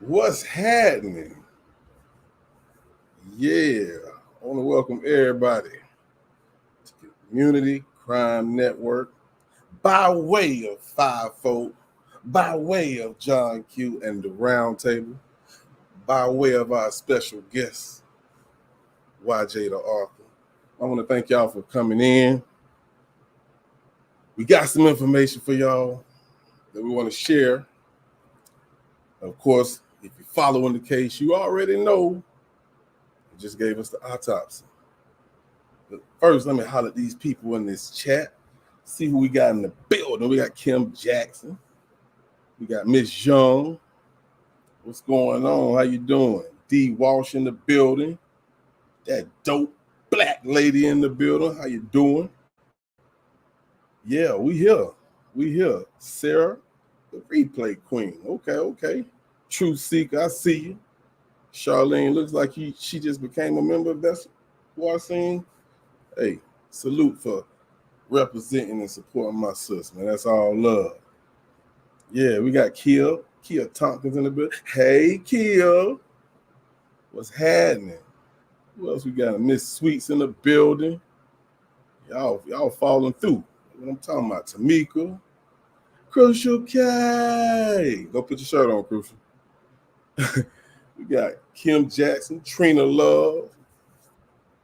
What's happening? Yeah, I want to welcome everybody to the Community Crime Network by way of Fivefold, by way of John Q and the Roundtable, by way of our special guest, YJ the author. I want to thank y'all for coming in. We got some information for y'all that we want to share. Of course, if you're following the case, you already know it just gave us the autopsy. But first, let me holler at these people in this chat. See who we got in the building. We got Kim Jackson. We got Miss Young. What's going on? How you doing? D Walsh in the building. That dope black lady in the building. How you doing? Yeah, we here. We here. Sarah, the replay queen. Okay. Truth Seeker, I see you. Charlene looks like she just became a member of that who I seen. Hey, salute for representing and supporting my sister, man. That's all love. Yeah, we got Kia Tompkins in the building. Hey, Kia. What's happening? Who else we got? Miss Sweets in the building. Y'all falling through. What I'm talking about. Tamika. Crucial K. Go put your shirt on, Crucial. We got Kim Jackson, Trina Love.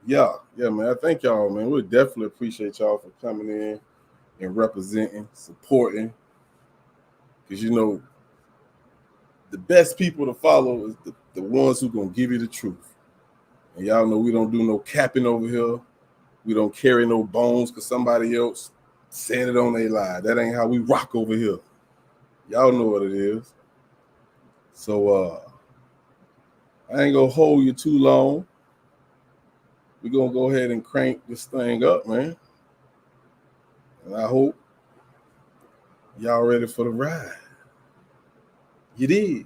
Yeah, man. I thank y'all, man. We definitely appreciate y'all for coming in and representing, supporting. Because, the best people to follow is the ones who going to give you the truth. And y'all know we don't do no capping over here. We don't carry no bones because somebody else said it on their live. That ain't how we rock over here. Y'all know what it is. So, I ain't going to hold you too long. We're going to go ahead and crank this thing up, man. And I hope y'all ready for the ride. You did.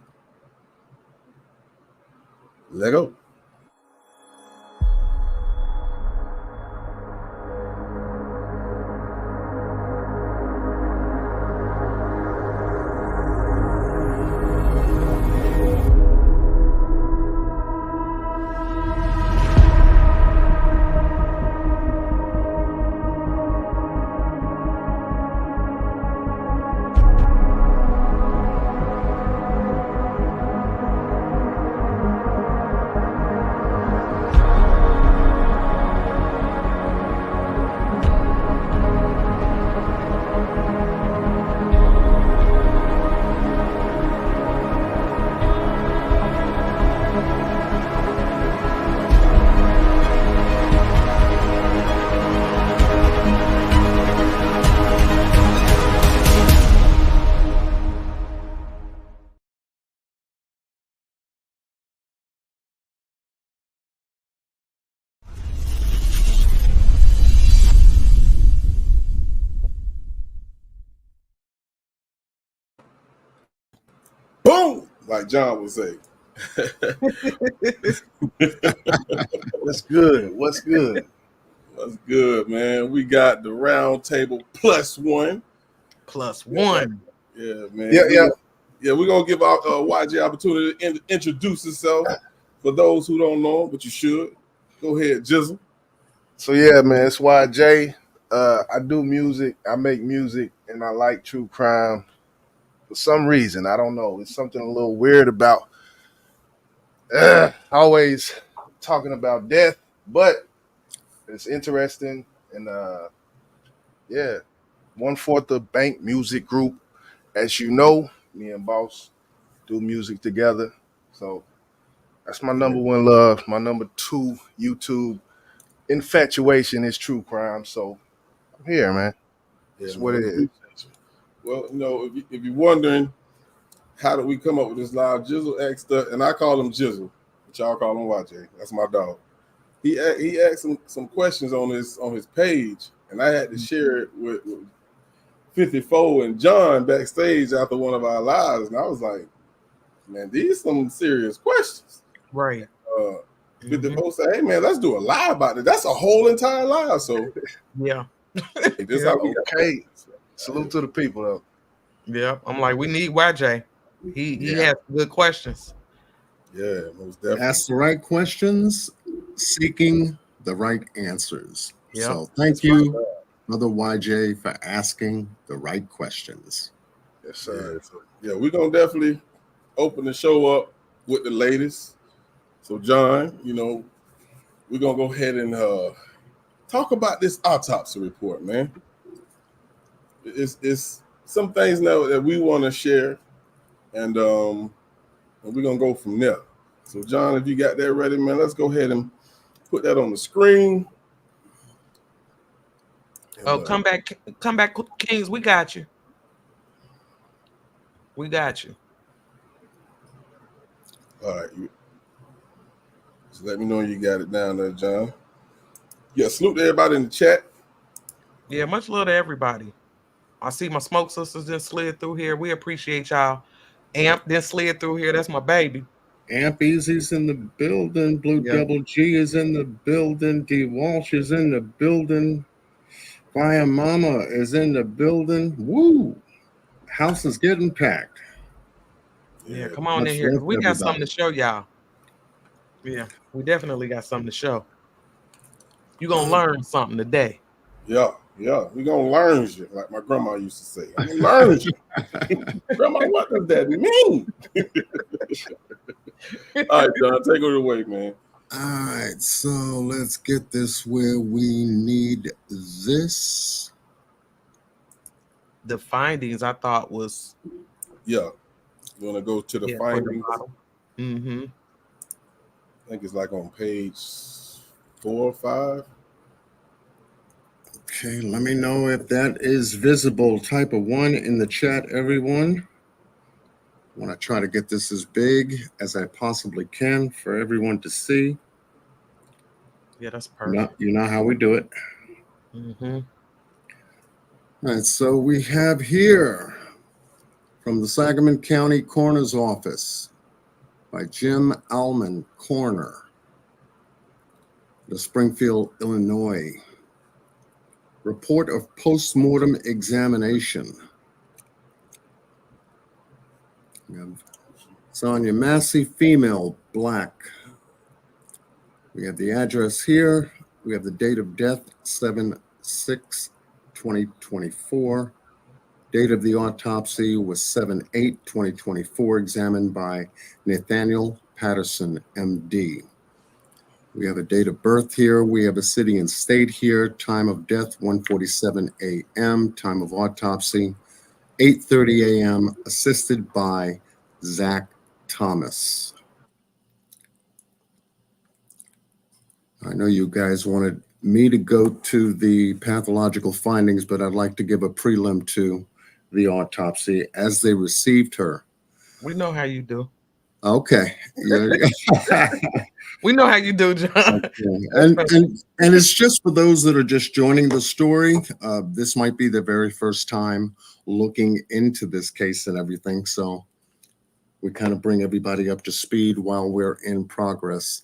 Let go. Boom! Like John would say. What's good? What's good, man? We got the Roundtable +1. +1. Yeah, man. Yeah. We're going to give our YJ opportunity to introduce himself for those who don't know him, but you should. Go ahead, Jizzle. So, yeah, man, it's YJ. I do music. I make music, and I like true crime. For some reason, I don't know. It's something a little weird about always talking about death, but it's interesting. And, 1/4 of Bank Music Group. As you know, me and Boss do music together. So that's my number one love. My number two YouTube infatuation is true crime. So I'm here, man. That's what it is. Well, if you're wondering how did we come up with this live, Jizzle asked us, and I call him Jizzle, but y'all call him YJ. That's my dog. He asked some questions on his page, and I had to share it with 54 and John backstage after one of our lives, and I was like, man, these some serious questions. Right. 54 said, hey, man, let's do a live about it. That's a whole entire live. So, yeah. Okay. Salute to the people, though. Yeah. I'm like, we need YJ. He has good questions. Yeah, most definitely. Ask the right questions, seeking the right answers. Yeah. So thank That's you, Brother YJ, for asking the right questions. Yes, sir. Yeah, so, yeah, we're gonna definitely open the show up with the latest. So, John, we're gonna go ahead and talk about this autopsy report, man. It's some things now that we want to share, and we're gonna go from there. So, John, if you got that ready, man, let's go ahead and put that on the screen. Oh, come back, Kings. We got you. We got you. All right, just let me know you got it down there, John. Yeah, salute to everybody in the chat. Yeah, much love to everybody. I see my smoke sisters just slid through here. We appreciate y'all. Amp then slid through here. That's my baby. Amp Easy's in the building. Blue Yeah. Double G is in the building. D Walsh is in the building. Fire Mama is in the building. Woo! House is getting packed. Yeah, come on much in here because love we to got something everybody. to show y'all. Yeah, we definitely got something to show. You're gonna learn something today. Yeah, we're gonna learn shit, like my grandma used to say. I'm gonna learn shit. Grandma, what does that mean? All right, John, take it away, man. All right, so let's get this where we need this. The findings I thought was Yeah, you want to go to the findings? Mm-hmm. I think it's like on page 4 or 5. Okay, let me know if that is visible. Type a 1 in the chat, everyone. I want to try to get this as big as I possibly can for everyone to see. Yeah, that's perfect. You know how we do it. Mm-hmm. All right, so we have here from the Sangamon County Coroner's Office by Jim Allman, coroner, the Springfield, Illinois. Report of post-mortem examination. We have Sonya Massey, female, black. We have the address here. We have the date of death, 7/6/2024. Date of the autopsy was 7/8/2024, examined by Nathaniel Patterson, MD. We have a date of birth here. We have a city and state here. Time of death, 1:47 a.m. Time of autopsy, 8:30 a.m., assisted by Zach Thomas. I know you guys wanted me to go to the pathological findings, but I'd like to give a prelim to the autopsy as they received her. We know how you do. Okay. We know how you do, John. Okay. And it's just for those that are just joining the story. This might be their very first time looking into this case and everything. So we kind of bring everybody up to speed while we're in progress.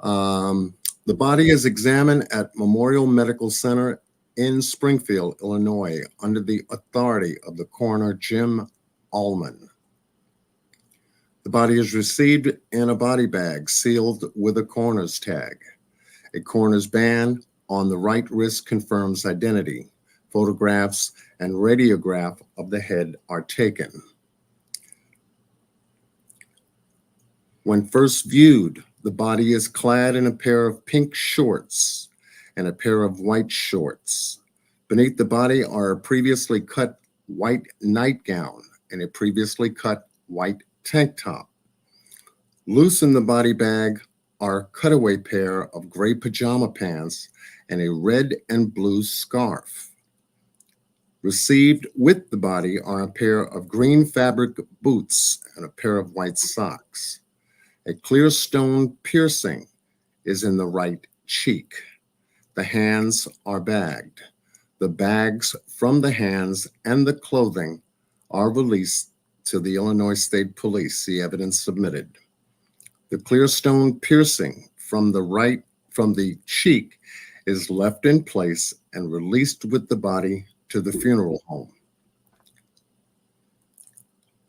The body is examined at Memorial Medical Center in Springfield, Illinois, under the authority of the coroner, Jim Allman. The body is received in a body bag sealed with a coroner's tag. A coroner's band on the right wrist confirms identity. Photographs and radiograph of the head are taken. When first viewed, the body is clad in a pair of pink shorts and a pair of white shorts. Beneath the body are a previously cut white nightgown and a previously cut white tank top. Loose in the body bag are a cutaway pair of gray pajama pants and a red and blue scarf. Received with the body are a pair of green fabric boots and a pair of white socks. A clear stone piercing is in the right cheek. The hands are bagged. The bags from the hands and the clothing are released to the Illinois State Police. See evidence submitted. The clear stone piercing from the cheek is left in place and released with the body to the funeral home.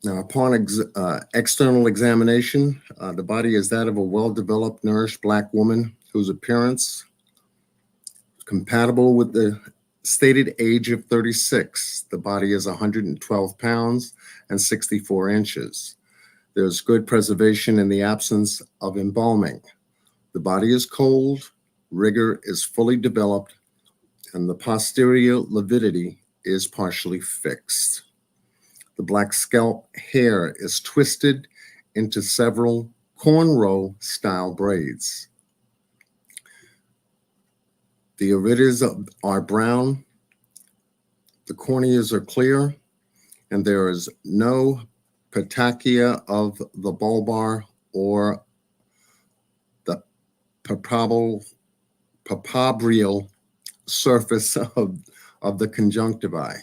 Now, upon external examination, the body is that of a well-developed, nourished Black woman whose appearance is compatible with the stated age of 36. The body is 112 pounds and 64 inches. There's good preservation in the absence of embalming. The body is cold, rigor is fully developed, and the posterior lividity is partially fixed. The Black scalp hair is twisted into several cornrow style braids. The irides are brown, the corneas are clear, and there is no petachia of the bulbar or the palpebral surface of the conjunctivae.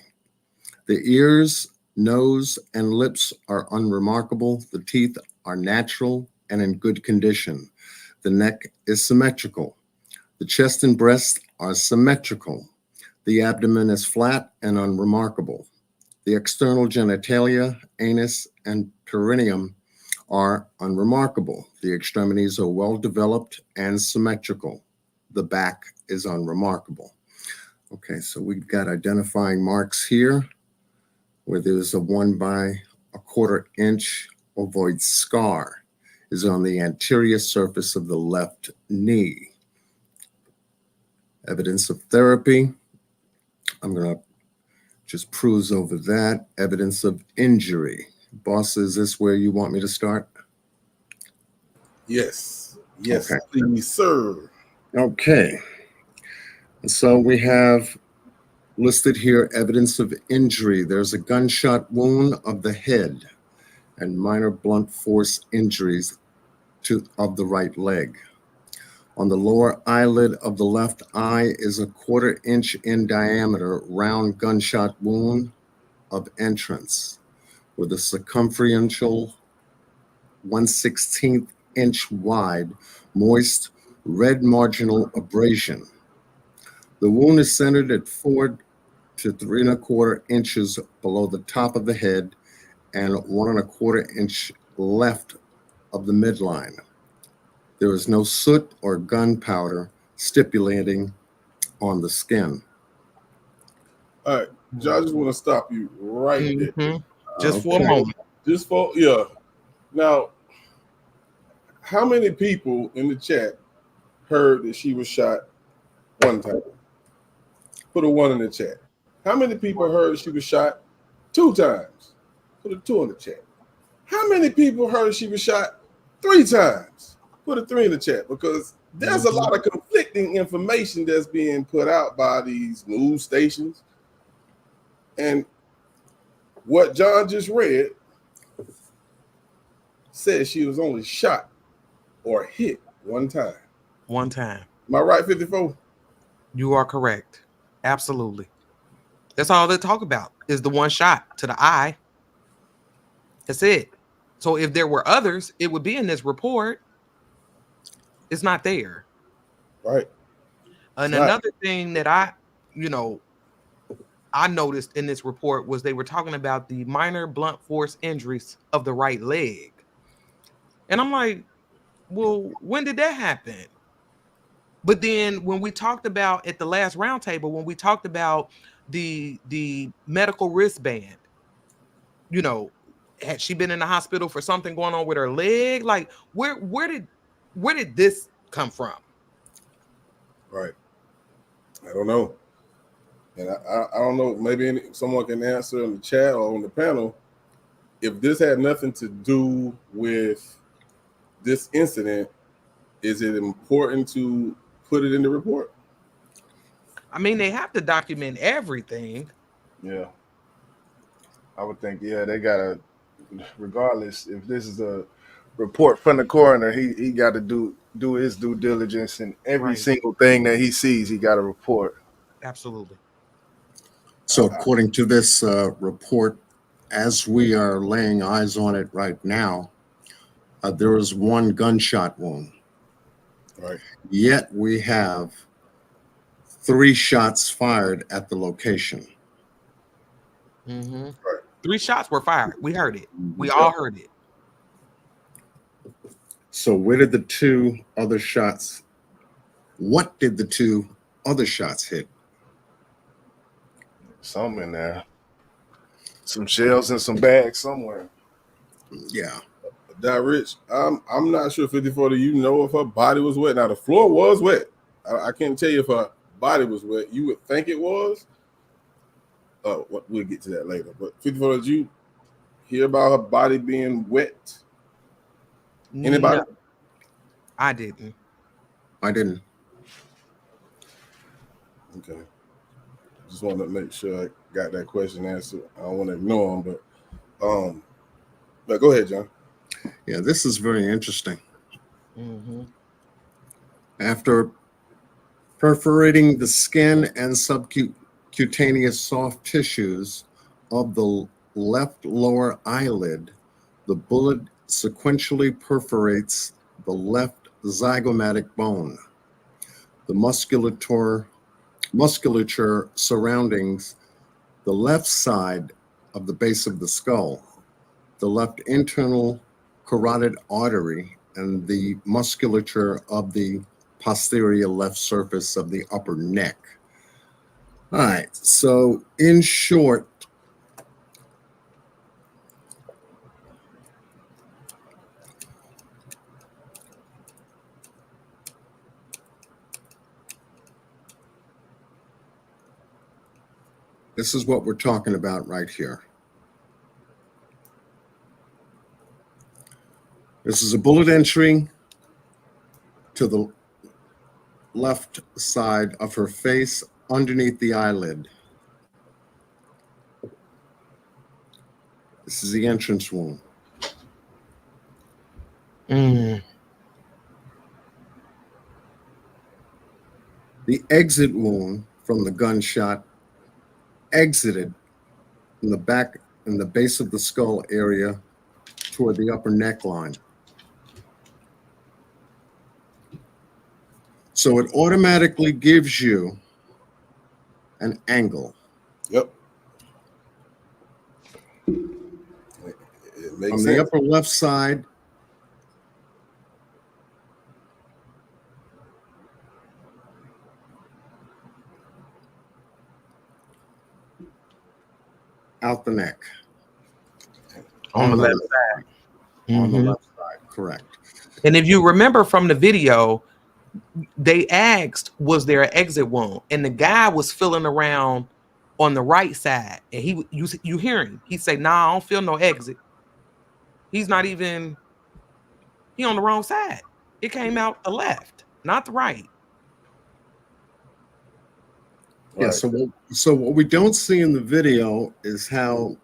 The ears, nose, and lips are unremarkable. The teeth are natural and in good condition. The neck is symmetrical. The chest and breast are symmetrical. The abdomen is flat and unremarkable. The external genitalia, anus, and perineum are unremarkable. The extremities are well developed and symmetrical. The back is unremarkable. Okay, so we've got identifying marks here where there's a 1 1/4 inch ovoid scar is on the anterior surface of the left knee. Evidence of therapy. I'm going to just cruise over that. Evidence of injury. Boss, is this where you want me to start? Yes. Yes, Okay. please, sir. Okay. So we have listed here evidence of injury. There's a gunshot wound of the head and minor blunt force injuries of the right leg. On the lower eyelid of the left eye is a 1/4 inch in diameter round gunshot wound of entrance with a circumferential 1/16 inch wide, moist, red marginal abrasion. The wound is centered at 4 to 3 1/4 inches below the top of the head and 1 1/4 inch left of the midline. There is no soot or gunpowder stipulating on the skin. All right, Joe, I just want to stop you right there. Just for a moment. Just for, yeah. Now, how many people in the chat heard that she was shot one time? Put a 1 in the chat. How many people heard she was shot 2 times? Put a 2 in the chat. How many people heard she was shot 3 times? Put a 3 in the chat, because there's a lot of conflicting information that's being put out by these news stations. And what John just read says she was only shot or hit 1 time. 1 time. Am I right, 54? You are correct. Absolutely. That's all they talk about is the 1 shot to the eye. That's it. So if there were others, it would be in this report. It's not there. Right. And another thing that I noticed in this report was they were talking about the minor blunt force injuries of the right leg. And I'm like, well, when did that happen? But then when we talked about at the last roundtable, when we talked about the medical wristband, had she been in the hospital for something going on with her leg? Like, where did this come from? Right. I don't know. And I don't know, maybe someone can answer in the chat or on the panel if this had nothing to do with this incident. Is it important to put it in the report? I mean, they have to document everything. Yeah. I would think, yeah, they gotta, regardless if this is a report from the coroner, he got to do his due diligence, and every single thing that he sees, he got to report. Absolutely. So according to this report, as we are laying eyes on it right now, there is 1 gunshot wound. Right. Yet we have 3 shots fired at the location. Mm-hmm. Right. 3 shots were fired. We heard it. We Yep. all heard it. So where did the 2 other shots? What did the 2 other shots hit? Something in there. Some shells in some bags somewhere. Yeah. That Rich, I'm not sure 54. Do you know if her body was wet? Now the floor was wet. I can't tell you if her body was wet. You would think it was. We'll get to that later. But 54, did you hear about her body being wet? Anybody? No, I didn't. I didn't. Okay. Just wanted to make sure I got that question answered. I don't want to ignore them, but go ahead, John. Yeah, this is very interesting. Mm-hmm. After perforating the skin and subcutaneous soft tissues of the left lower eyelid, the bullet sequentially perforates the left zygomatic bone. The musculature surrounding the left side of the base of the skull, the left internal carotid artery, and the musculature of the posterior left surface of the upper neck. All right, so in short, this is what we're talking about right here. This is a bullet entry to the left side of her face underneath the eyelid. This is the entrance wound. Mm. The exit wound from the gunshot exited in the back, in the base of the skull area toward the upper neckline. So it automatically gives you an angle. Yep. It makes From sense. the upper left side, out the neck. On the left side. On the Mhm. left side, correct. And if you remember from the video, they asked, was there an exit wound? And the guy was feeling around on the right side. And you hear him. He say, nah, I don't feel no exit. He's not even, he on the wrong side. It came out the left, not the right. Yeah, Right. so what we don't see in the video is how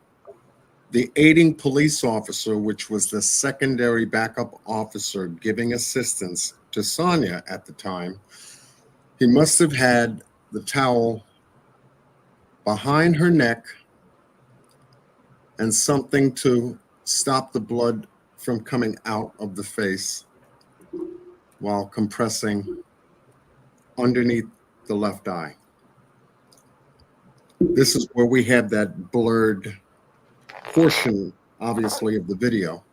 the aiding police officer, which was the secondary backup officer giving assistance to Sonya at the time, he must have had the towel behind her neck and something to stop the blood from coming out of the face while compressing underneath the left eye. This is where we have that blurred portion, obviously, of the video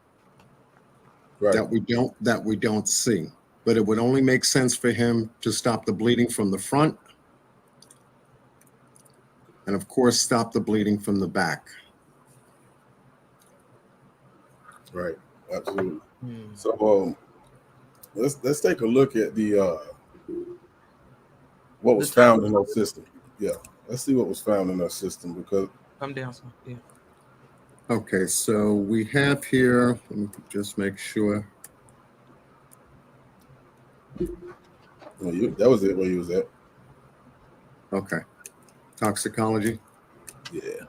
Right. that we don't see. But it would only make sense for him to stop the bleeding from the front, and of course, stop the bleeding from the back. Right. Absolutely. So let's take a look at the what was found in our system. Yeah. Let's see what was found in our system, because Come down some. Yeah. Okay, so we have here, let me just make sure. that was it where you was at. Okay, toxicology. Yeah.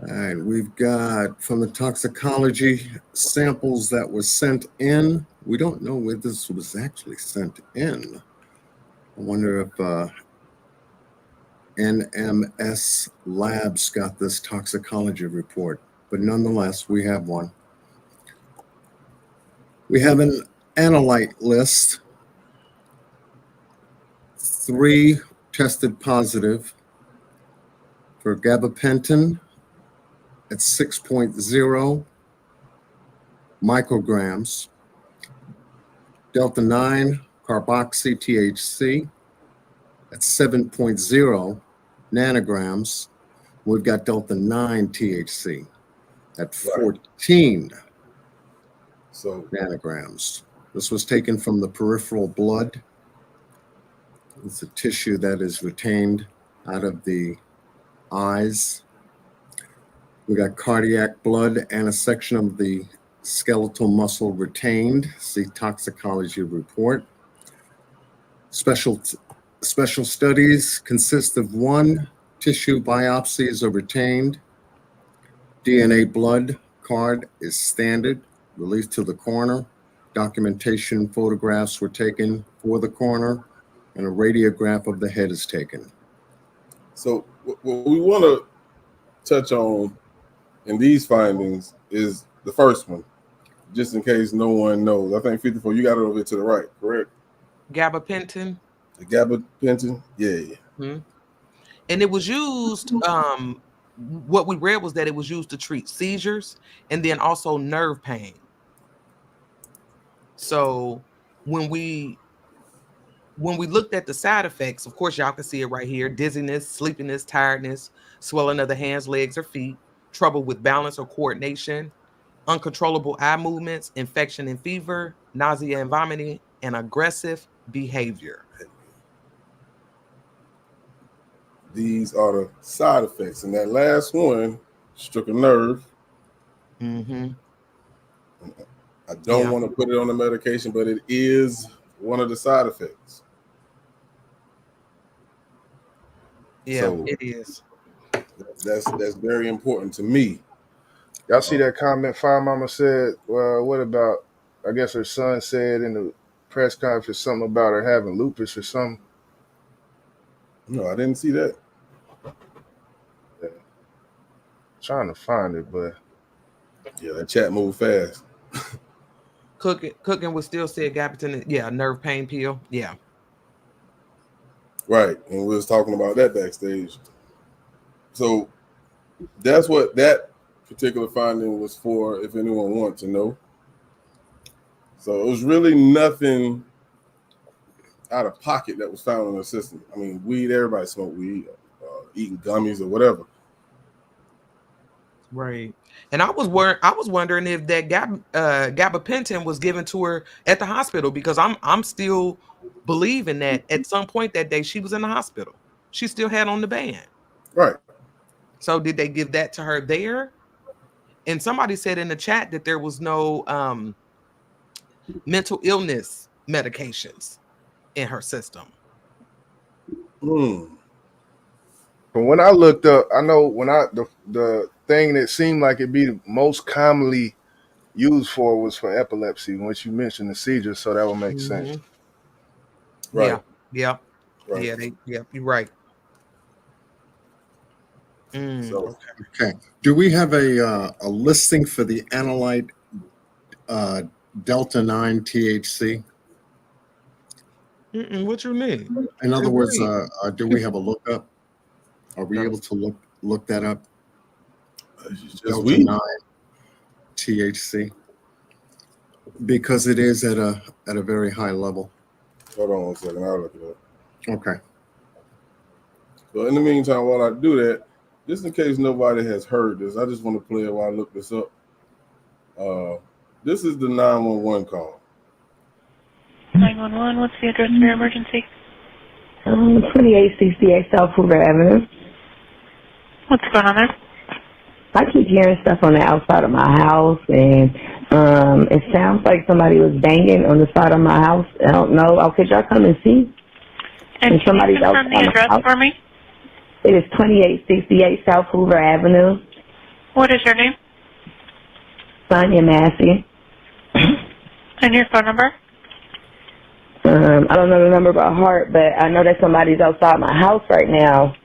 All right, we've got from the toxicology samples that were sent in. We don't know where this was actually sent in. I wonder if NMS Labs got this toxicology report, but nonetheless, we have one. We have an analyte list. 3 tested positive for gabapentin, at 6.0 micrograms. Delta 9 carboxy THC at 7.0 nanograms. We've got Delta 9 THC at 14 nanograms. This was taken from the peripheral blood. It's a tissue that is retained out of the eyes. We got cardiac blood and a section of the skeletal muscle retained. See toxicology report. Special studies consist of 1 tissue biopsies are retained. DNA blood card is standard, released to the coroner. Documentation photographs were taken for the coroner, and a radiograph of the head is taken. So what we want to touch on in these findings is the first one, just in case no one knows. I think 54, you got it over to the right, correct? Gabapentin. The gabapentin, yeah. Hmm. And it was used, what we read was that it was used to treat seizures and then also nerve pain. So when we looked at the side effects, of course, y'all can see it right here: dizziness, sleepiness, tiredness, swelling of the hands, legs, or feet, trouble with balance or coordination, uncontrollable eye movements, infection and fever, nausea and vomiting, and aggressive behavior. These are the side effects. And that last one struck a nerve. Mm-hmm. I don't want to put it on the medication, but it is one of the side effects. Yeah, so it is. That's very important to me. Y'all see that comment Fire Mama said, well, what about, I guess her son said in the press conference something about her having lupus or something? No, I didn't see that. Yeah. Trying to find it, but yeah, that chat moved fast. Cooking would still say gabapentin, yeah, nerve pain pill, yeah. Right, and we was talking about that backstage. So that's what that particular finding was for, if anyone wants to know. So it was really nothing out of pocket that was found in the system. I mean, weed, everybody smoked weed, eating gummies or whatever. Right. And I was wondering if that gabapentin was given to her at the hospital, because I'm still believing that at some point that day she was in the hospital. She still had on the band. Right. So did they give that to her there? And somebody said in the chat that there was no mental illness medications in her system. Mm. From when I looked up, I know when the thing that seemed like it'd be most commonly used was for epilepsy. Once you mentioned the seizures, so that would make sense. Right. Yeah. Right. Yeah. You're right. Okay. Do we have a listing for the analyte Delta 9 THC? What you mean? In other words, do we have a lookup? Are we able to look that up? Delta 9 THC, because it is at a very high level. Hold on 1 second, I'll look it up. Okay. So in the meantime, while I do that, just in case nobody has heard this, I just want to play it while I look this up. This is the 911 call. 911, what's the address for your emergency? 2868 South Hoover Avenue. What's going on there? I keep hearing stuff on the outside of my house, and it sounds like somebody was banging on the side of my house. I don't know. Oh, could y'all come and see? And can you confirm the address for me? It is 2868 South Hoover Avenue. What is your name? Sonya Massey. And your phone number? I don't know the number by heart, but I know that somebody's outside my house right now.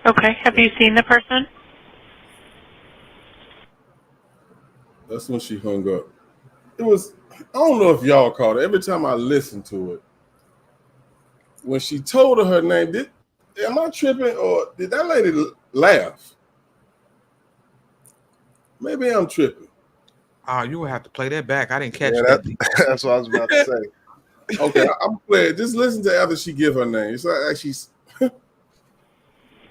Okay. Have you seen the person? That's when she hung up. It was, I don't know if y'all caught it. Every time I listened to it, when she told her name, am I tripping, or did that lady laugh. Maybe I'm tripping. Oh, you will have to play that back. I didn't catch Yeah, that. that's what I was about to say. Okay, I'm playing. Just listen to after she give her name. It's like she's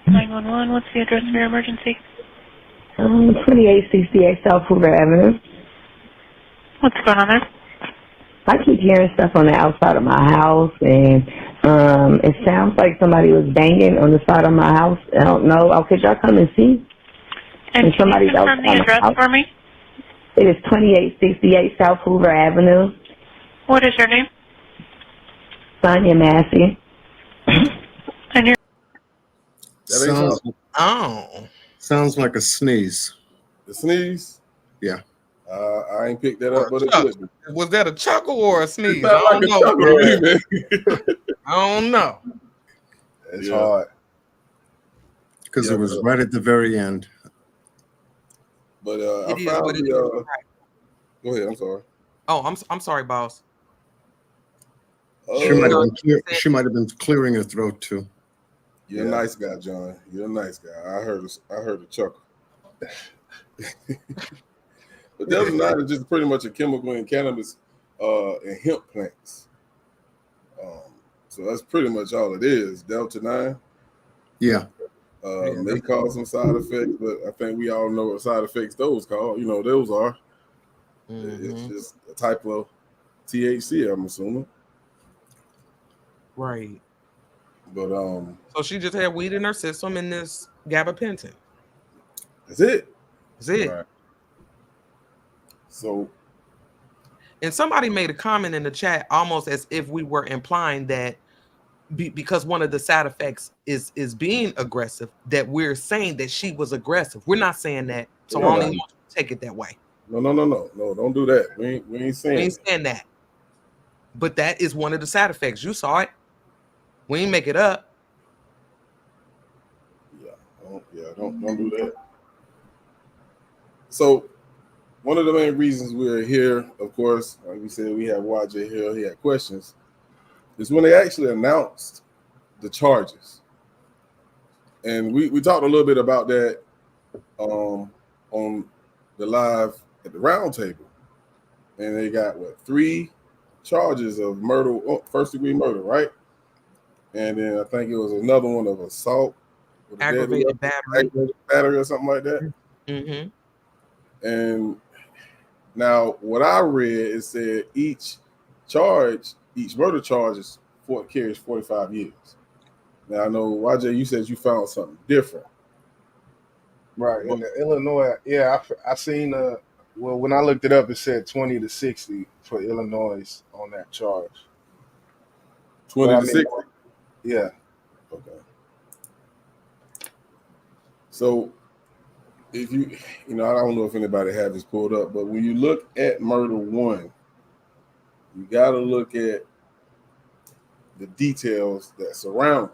911, what's the address for your emergency? 2868 South Hoover Avenue. What's going on there? I keep hearing stuff on the outside of my house, and it sounds like somebody was banging on the side of my house. I don't know. Could y'all come and see? And can you confirm the address for me? It is 2868 South Hoover Avenue. What is your name? Sonya Massey. And your Sounds like a sneeze. The sneeze. Yeah. I ain't picked that up, but it could be. Was that a chuckle or a sneeze? I don't know. I don't know. It's hard. Because it was right at the very end. But I found the. Go ahead. I'm sorry. Oh, I'm sorry, boss. She might have been clearing her throat too. You're a nice guy, John. You're a nice guy. I heard a chuckle. But the other night is just pretty much a chemical in cannabis and hemp plants. So that's pretty much all it is. Delta 9. Yeah. May cause some side effects, but I think we all know what side effects those cause. You know, those are. It's just a type of THC, I'm assuming. Right. But so she just had weed in her system and this gabapentin. That's it. That's it. Right. So, and somebody made a comment in the chat almost as if we were implying that because one of the side effects is being aggressive, that we're saying that she was aggressive. We're not saying that. So I don't even want to take it that way. No, don't do that. We ain't saying that. But that is one of the side effects. You saw it. We ain't make it up. Don't do that. So one of the main reasons we're here, of course, like we said, we have YJ here. He had questions. Is when they actually announced the charges, and we talked a little bit about that on the live at the Roundtable, and they got 3 charges of murder, first-degree murder, right? And then I think it was another one of assault, aggravated battery or something like that. Mm-hmm. And now what I read, it said each murder charge carries 45 years. Now I know YJ, you said you found something different. Right. In Illinois, I seen well, when I looked it up, it said 20 to 60 for Illinois on that charge. 20 to 60? Yeah. Okay. So if I don't know if anybody have this pulled up, but when you look at murder 1, you got to look at the details that surround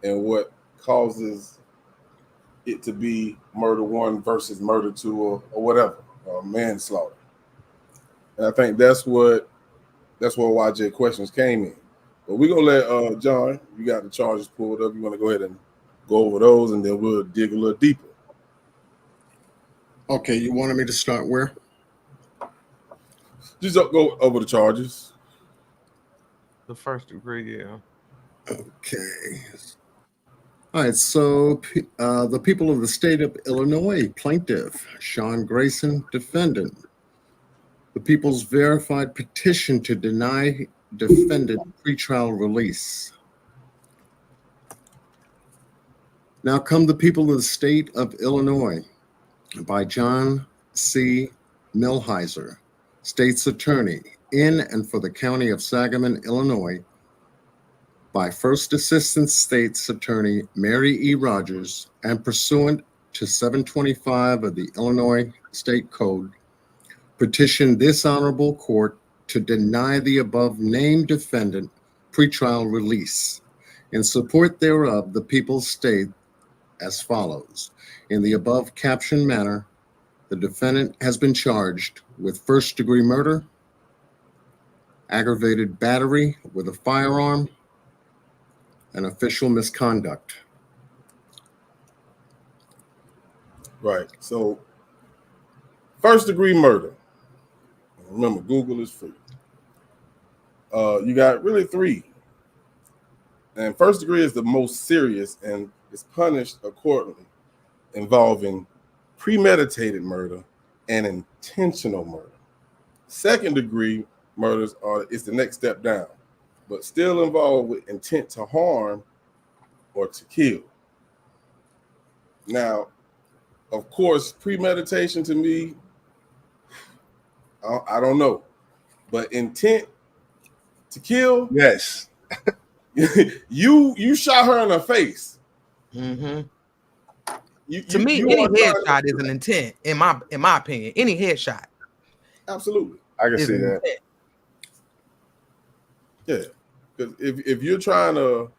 it and what causes it to be murder 1 versus murder 2 or whatever, or manslaughter. And I think that's where YJ questions came in. But we're going to let John, you got the charges pulled up. You want to go ahead and go over those, and then we'll dig a little deeper. Okay, you wanted me to start where? Just go over the charges. The first degree, yeah. Okay. All right, so the people of the state of Illinois, plaintiff, Sean Grayson, defendant. The people's verified petition to deny defendant pretrial release. Now come the people of the state of Illinois by John C. Milheiser, state's attorney in and for the county of Sangamon, Illinois, by First Assistant State's Attorney Mary E. Rogers, and pursuant to 725 of the Illinois State Code, petition this honorable court to deny the above named defendant pretrial release. In support thereof, the people state as follows. In the above captioned manner, the defendant has been charged with first-degree murder, aggravated battery with a firearm, and official misconduct. Right. So, first degree murder. Remember, Google is free. You got really 3. And first degree is the most serious and is punished accordingly, involving premeditated murder and intentional murder. Second degree murders is the next step down, but still involved with intent to harm or to kill. Now, of course, premeditation to me, I don't know, but intent to kill, Yes. you shot her in the face. Mm-hmm. To me, any headshot is an intent, in my opinion. Any headshot. Absolutely. I can see that. Intent. Yeah. Because if you're trying to,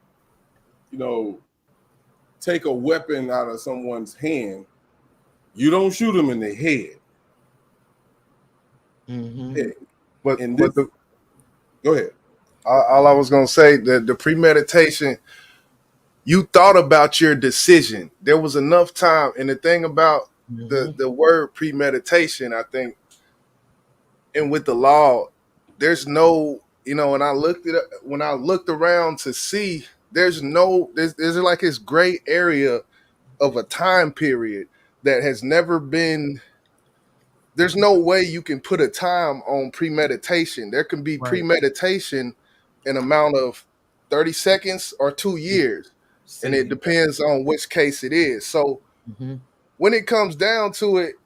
take a weapon out of someone's hand, you don't shoot them in the head. Mm-hmm. Yeah. But go ahead. All I was gonna say, the premeditation, you thought about your decision. There was enough time, and the thing about the word premeditation, I think, and with the law, there's no, when I looked around to see, there's like this gray area of a time period that has never been. There's no way you can put a time on premeditation. There can be premeditation an amount of 30 seconds or 2 years. And it depends on which case it is. So when it comes down to it,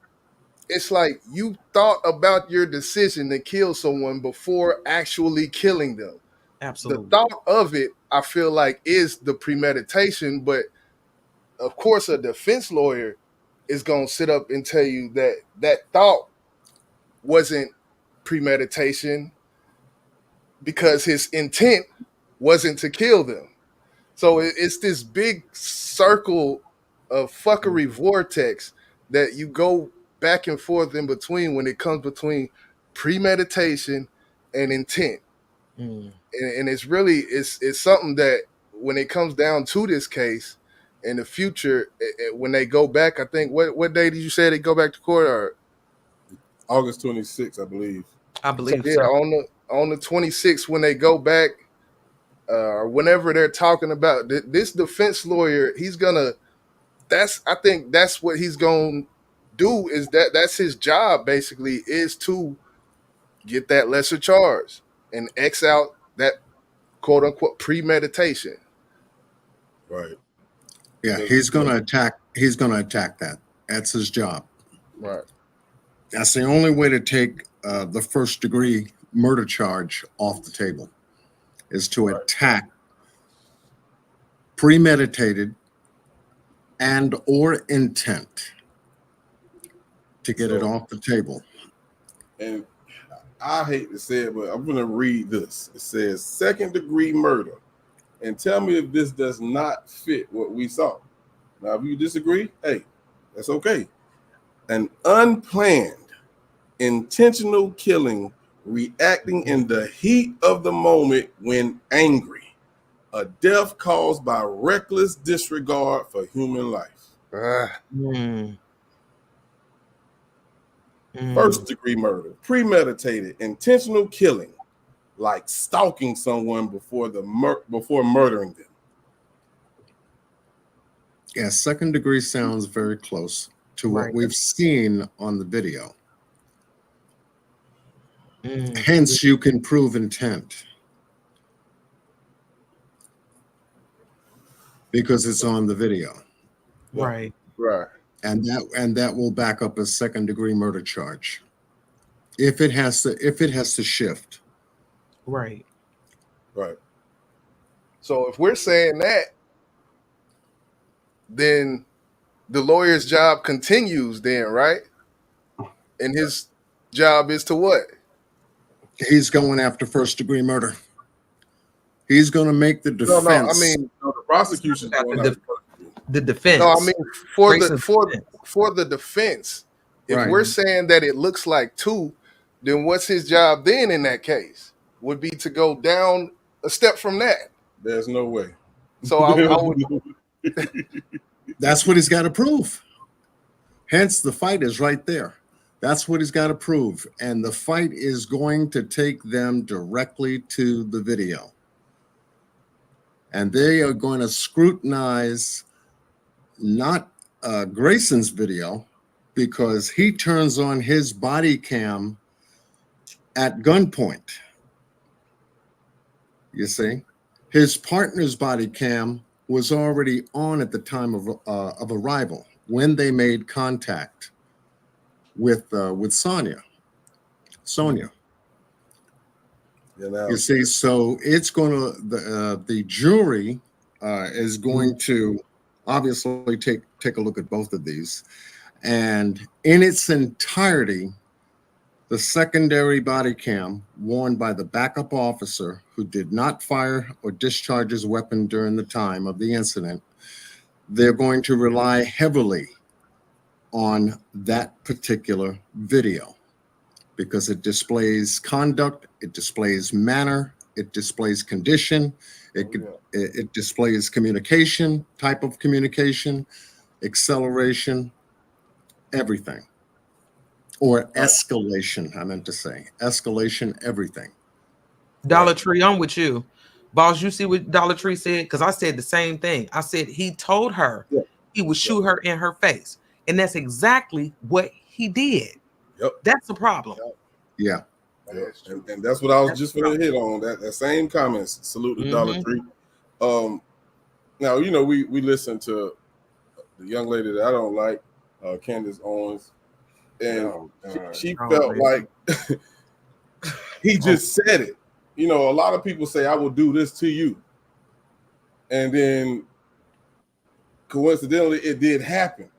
it's like you thought about your decision to kill someone before actually killing them. Absolutely. The thought of it, I feel like, is the premeditation. But of course, a defense lawyer is going to sit up and tell you that thought wasn't premeditation because his intent wasn't to kill them. So it's this big circle of fuckery vortex that you go back and forth in between when it comes between premeditation and intent. And it's really, it's something that when it comes down to this case in the future, when they go back, I think, what day did you say they go back to court? Or August 26th, I believe. So. On the 26th, when they go back, or whenever they're talking about this defense lawyer, I think that's what he's gonna do, is that's his job, basically, is to get that lesser charge and X out that quote unquote premeditation. Right. Yeah, he's gonna attack that. That's his job. Right. That's the only way to take the first degree murder charge off the table, is to attack premeditated and or intent to get it off the table. And I hate to say it, but I'm going to read this. It says second degree murder. And tell me if this does not fit what we saw. Now, if you disagree, hey, that's okay. An unplanned, intentional killing reacting in the heat of the moment when angry. A death caused by reckless disregard for human life. First degree murder, premeditated, intentional killing, like stalking someone before murdering them. Yeah, second degree sounds very close to what we've seen on the video. Hence, you can prove intent because it's on the video. Right. And that will back up a second degree murder charge if it has to shift. Right. So if we're saying that, then the lawyer's job continues then, right? And his job is to what? He's going after first degree murder. He's going to make the defense. No, I mean, the prosecution. The defense. No, I mean for the defense. If we're saying that it looks like 2, then what's his job then in that case? Would be to go down a step from that. There's no way. So I would. That's what he's got to prove. Hence, the fight is right there. That's what he's got to prove. And the fight is going to take them directly to the video. And they are going to scrutinize not Grayson's video, because he turns on his body cam at gunpoint. You see? His partner's body cam was already on at the time of arrival, when they made contact with Sonya. You see, so it's going to the jury is going to obviously take a look at both of these, and in its entirety, the secondary body cam worn by the backup officer who did not fire or discharge his weapon during the time of the incident, they're going to rely heavily on that particular video because it displays conduct, it displays manner, it displays condition, it displays communication, type of communication, acceleration, everything. Or escalation, I meant to say. Escalation, everything. Dollar Tree, I'm with you. Boss, you see what Dollar Tree said? Because I said the same thing. I said he told her he would shoot her in her face. And that's exactly what he did. Yep. That's the problem. Yeah. And that's what I was just going to hit on. That same comments. Salute to Dollar Tree. Now, you know, we listen to the young lady that I don't like, Candace Owens. And she felt like he just said it. You know, a lot of people say, I will do this to you. And then coincidentally, it did happen.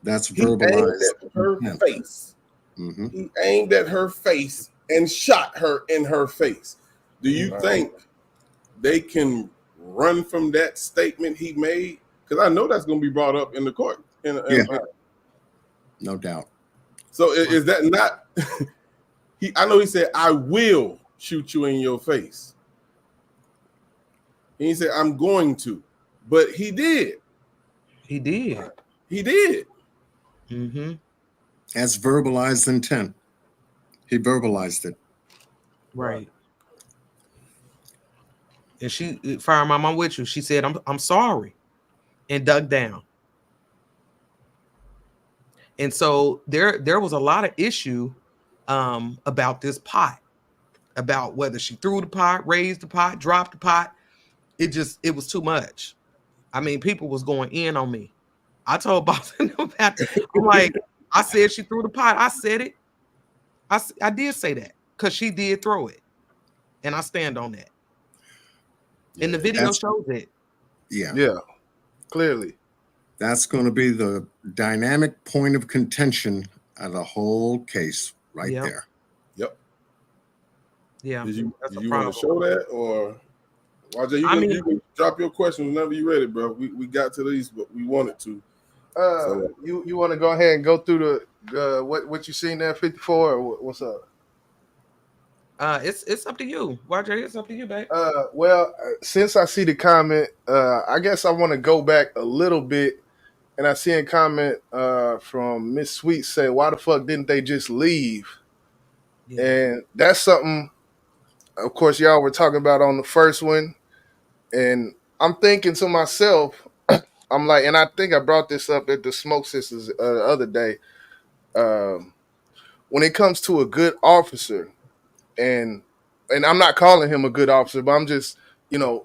That's verbalized. He aimed at her face. Mm-hmm. He aimed at her face and shot her in her face. Do you think they can run from that statement he made? Because I know that's going to be brought up in the court. No doubt. So is that not? I know he said, "I will shoot you in your face." And he said, "I'm going to," but he did. He did. He did. Mm-hmm. That's verbalized intent. He verbalized it. Right. And she, Fire Mom, I'm with you. She said, "I'm sorry," and dug down. And so there was a lot of issue about this pot, about whether she threw the pot, raised the pot, dropped the pot. It was too much. I mean, people was going in on me. I told Boss about it. I'm like, I said she threw the pot. I said it. I did say that because she did throw it. And I stand on that. And the video shows it. Yeah, clearly. That's going to be the dynamic point of contention of the whole case there. Yep. Yeah. Did you want to show that, or Roger? You can drop your questions whenever you're ready, bro. We got to these, but we wanted to. You want to go ahead and go through the what you seen there, 54, or what's up? It's up to you, Roger. It's up to you, babe. Well, since I see the comment, I guess I want to go back a little bit. And I see a comment from Miss Sweet say, "Why the fuck didn't they just leave?" Yeah. And that's something, of course, y'all were talking about on the first one. And I'm thinking to myself, I'm like, and I think I brought this up at the Smoke Sisters the other day. When it comes to a good officer, and I'm not calling him a good officer, but I'm just,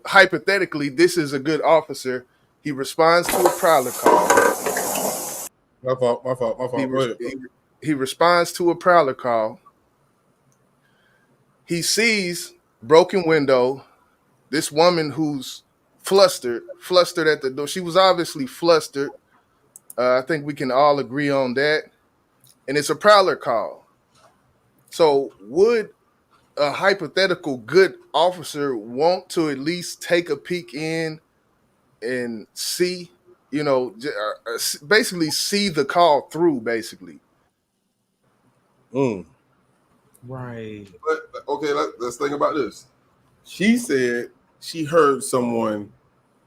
hypothetically, this is a good officer. He responds to a prowler call. My fault. He responds to a prowler call. He sees broken window. This woman who's flustered at the door. She was obviously flustered. I think we can all agree on that. And it's a prowler call. So would a hypothetical good officer want to at least take a peek in and see, basically see the call through, basically? Right. But okay, let's think about this. She said she heard someone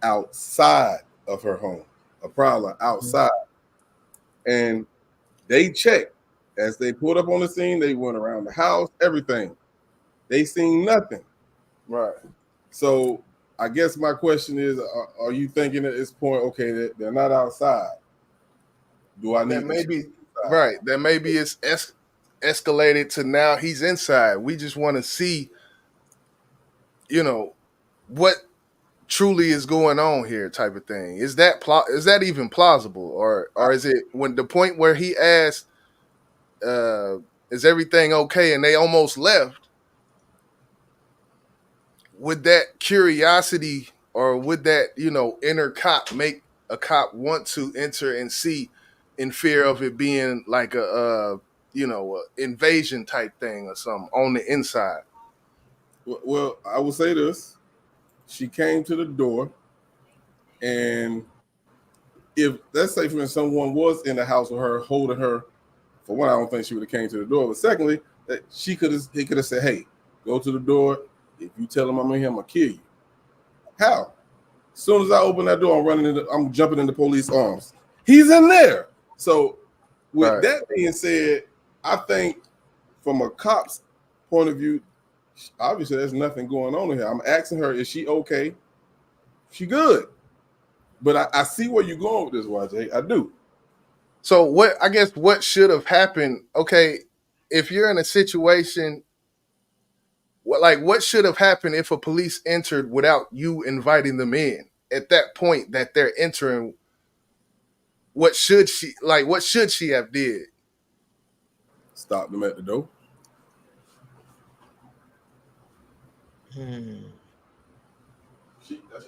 outside of her home, a prowler outside. And They checked. As they pulled up on the scene, they went around the house, everything. They seen nothing. Right. So I guess my question is, are you thinking at this point, okay, that they're not outside? Do I need That to maybe check inside? right. That maybe it's escalated to now he's inside. We just want to see, what truly is going on here, type of thing. Is that even plausible, or is it when the point where he asked, "Is everything okay?" and they almost left? Would that curiosity or would that inner cop make a cop want to enter and see, in fear of it being like a invasion type thing or something on the inside? Well, I will say this. She came to the door, and if, let's say, for instance, someone was in the house with her, holding her, for one, I don't think she would have came to the door. But secondly, that he could have said, "Hey, go to the door. If you tell him I'm in here, I'm gonna kill you." How? As soon as I open that door, I'm jumping in the police arms. He's in there. So with Right. that being said, I think from a cop's point of view, obviously there's nothing going on here. I'm asking her, is she okay? She good. But I see where you're going with this, YJ. I do. So what should have happened? Okay, if you're in a situation, what should have happened if a police entered without you inviting them in? At that point that they're entering, what should she have did? Stop them at the door.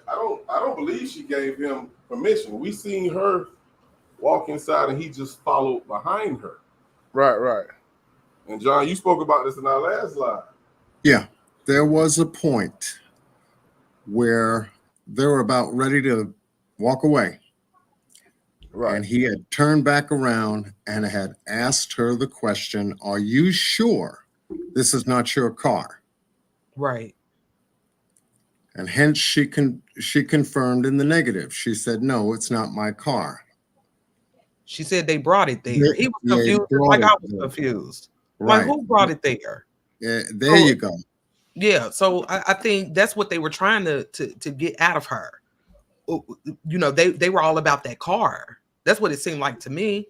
I don't believe she gave him permission. We seen her walk inside and he just followed behind her. Right. And John, you spoke about this in our last live. Yeah, there was a point where they were about ready to walk away. Right. And he had turned back around and had asked her the question, "Are you sure this is not your car?" Right. And hence she confirmed in the negative. She said, "No, it's not my car." She said they brought it there. He was confused, like I was confused. Right. Like, who brought it there? Yeah, there you go. Yeah, so I think that's what they were trying to get out of her. They were all about that car. That's what it seemed like to me.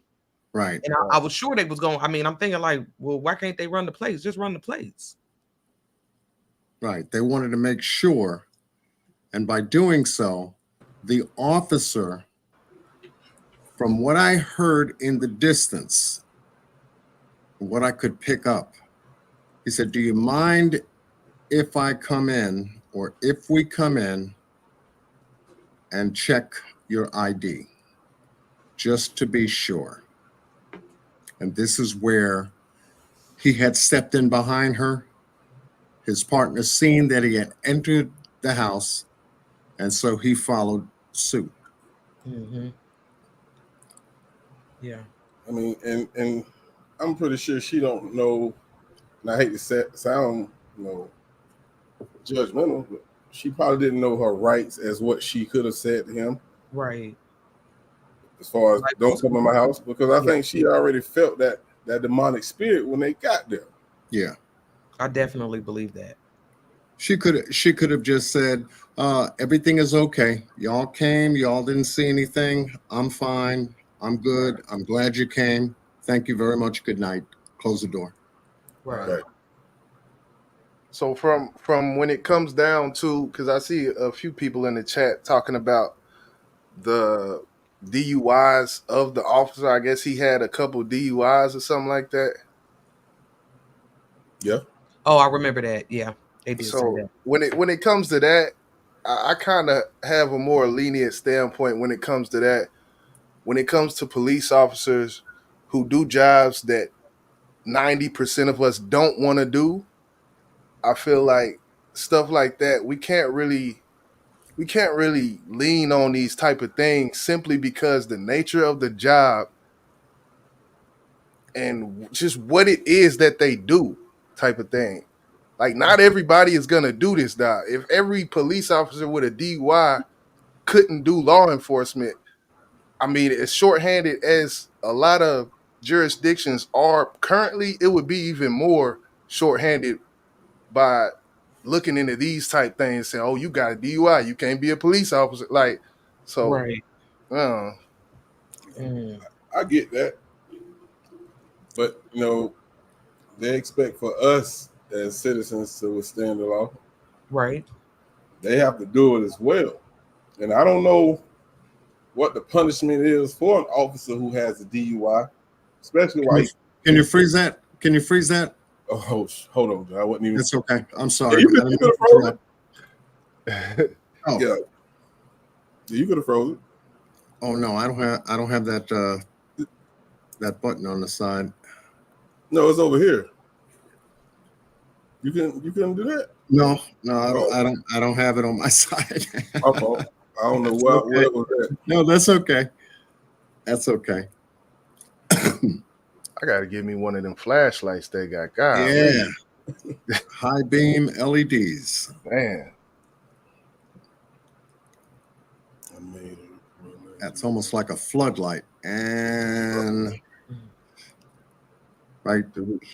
Right. And I was sure they was going. I mean, I'm thinking like, well, why can't they run the plates? Just run the plates. Right. They wanted to make sure. And by doing so, the officer, from what I heard in the distance, what I could pick up, he said, "Do you mind if I come in, or if we come in and check your ID, just to be sure?" And this is where he had stepped in behind her. His partner seen that he had entered the house, and so he followed suit. Mm-hmm. Yeah. I mean, and I'm pretty sure she don't know, and I hate to sound, judgmental, but she probably didn't know her rights as what she could have said to him. Right. As far as don't come in my house, because I think she already felt that demonic spirit when they got there. Yeah. I definitely believe that. She could have just said, "Everything is okay. Y'all came. Y'all didn't see anything. I'm fine. I'm good. I'm glad you came. Thank you very much. Good night." Close the door. Right. So from when it comes down to, because I see a few people in the chat talking about the DUIs of the officer. I guess he had a couple DUIs or something like that. Yeah. Oh, I remember that. Yeah, they did say So that. when it comes to that, I kind of have a more lenient standpoint when it comes to that. When it comes to police officers who do jobs that 90% of us don't want to do, I feel like stuff like that, we can't really lean on these type of things simply because the nature of the job and just what it is that they do type of thing. Like, not everybody is going to do this, dog. If every police officer with a DUI couldn't do law enforcement, I mean, as shorthanded as a lot of jurisdictions are currently, it would be even more shorthanded by looking into these type things, saying, "Oh, you got a DUI, you can't be a police officer." Like, so, Right. Mm. I get that, but you know, they expect for us as citizens to withstand the law. Right. They have to do it as well, and I don't know what the punishment is for an officer who has a DUI, especially while Can you freeze that? Can you freeze that? Oh, hold on, I wasn't even. It's okay. I'm sorry. You could have frozen it. Oh. Yeah, you could have frozen. Oh no, I don't have that that button on the side. No, it's over here. You couldn't do that. No, I don't have it on my side. My fault. I don't know where it was at. No, that's okay. That's okay. I gotta give me one of them flashlights they got. God, Yeah. High beam LEDs. man. That's almost like a floodlight. And right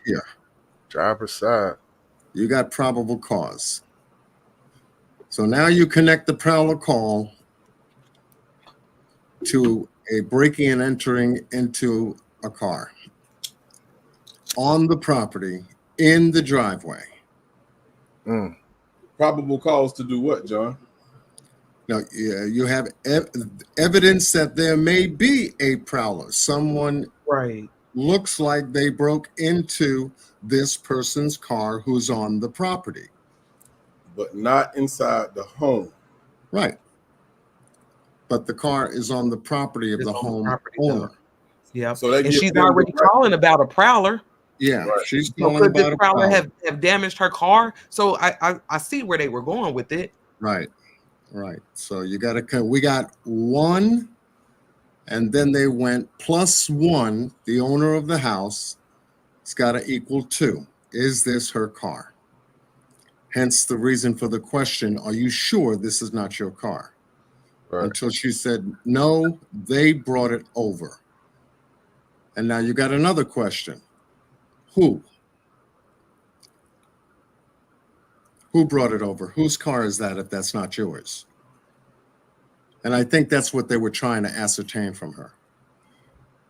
here. Driver's side. You got probable cause. So now you connect the prowler call to a breaking and entering into a car on the property in the driveway. Probable cause to do what, John? Now, you have evidence that there may be a prowler. Someone Right. looks like they broke into this person's car who's on the property. But not inside the home. Right. But the car is on the property of the home owner. Yeah. So and she's already calling about a prowler. Yeah, right. She's So calling could about this a prowler prowler. have damaged her car? So I see where they were going with it. Right. Right. So you got to, we got one, and then they went +1. The owner of the house, it's got to equal 2. Is this her car? Hence the reason for the question, are you sure this is not your car? Right. Until she said, no, they brought it over. And now you got another question. Who? Who brought it over? Whose car is that if that's not yours? And I think that's what they were trying to ascertain from her.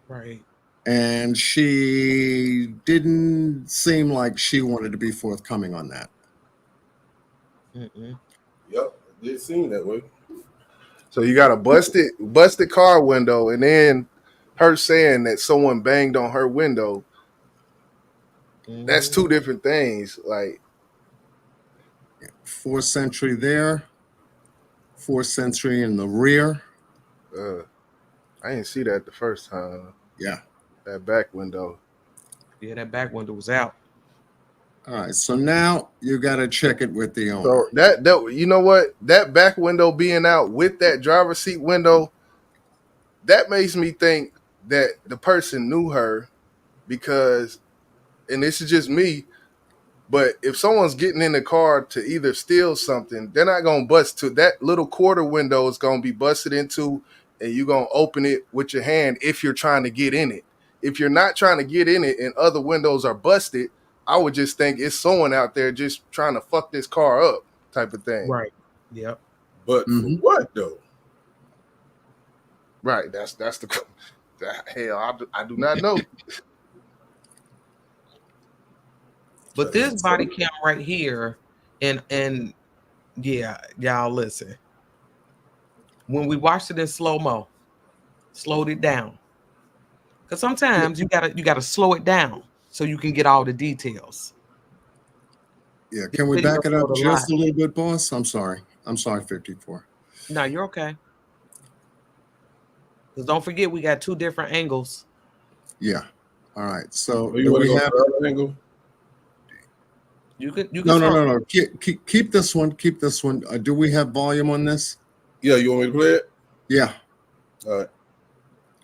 Right. And she didn't seem like she wanted to be forthcoming on that. Mm-mm. Yep, it did seem that way. So you got a busted car window, and then her saying that someone banged on her window. That's two different things. Like 4th Century there, 4th Century in the rear. I didn't see that the first time. Yeah. That back window. Yeah, that back window was out. All right, so now you got to check it with the owner. So that you know what? That back window being out with that driver's seat window, that makes me think that the person knew her because, and this is just me, but if someone's getting in the car to either steal something, they're not going to bust to that little quarter window is going to be busted into, and you're going to open it with your hand if you're trying to get in it. If you're not trying to get in it and other windows are busted, I would just think it's someone out there just trying to fuck this car up type of thing. Right. Yep. But for what though? Right. That's the hell. I do not know. But this body cam right here, and yeah, y'all listen. When we watched it in slow-mo, slowed it down. Because sometimes you gotta slow it down so you can get all the details. Yeah, can we back it up just a little bit, boss? I'm sorry, 54. No, you're okay. Because don't forget, we got 2 different angles. Yeah. All right. So do we have another angle? You can no. Keep this one. Keep this one. Do we have volume on this? Yeah, you want me to play it? Yeah. All right.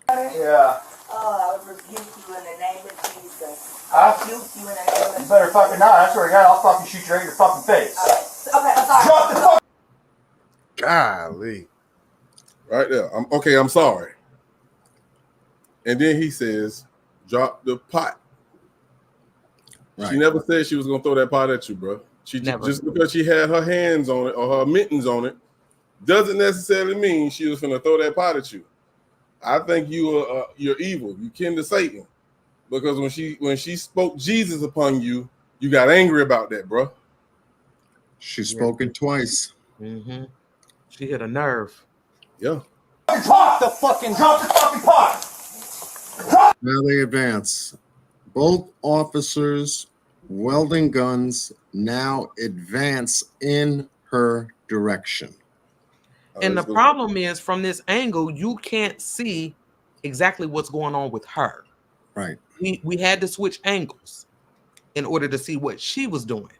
Yeah. Oh, I would rebuke you in the name of Jesus. Huh? Rebuke you in the name of You better fucking not. I swear to God, I'll fucking shoot you right in your fucking face. Okay, I'm sorry. Drop the fuck. Golly. Right there. I'm sorry. And then he says, dropped the pot. Right. She never said she was gonna throw that pot at you, bro. She just because she had her hands on it or her mittens on it doesn't necessarily mean she was gonna throw that pot at you. I think you're evil. You kin to Satan, because when she spoke Jesus upon you, you got angry about that, bro. She spoke it twice. Mm-hmm. She hit a nerve. Yeah. Drop the fucking pot. Now they advance. Both officers wielding guns now advance in her direction. And the problem is, from this angle, you can't see exactly what's going on with her. Right. We had to switch angles in order to see what she was doing.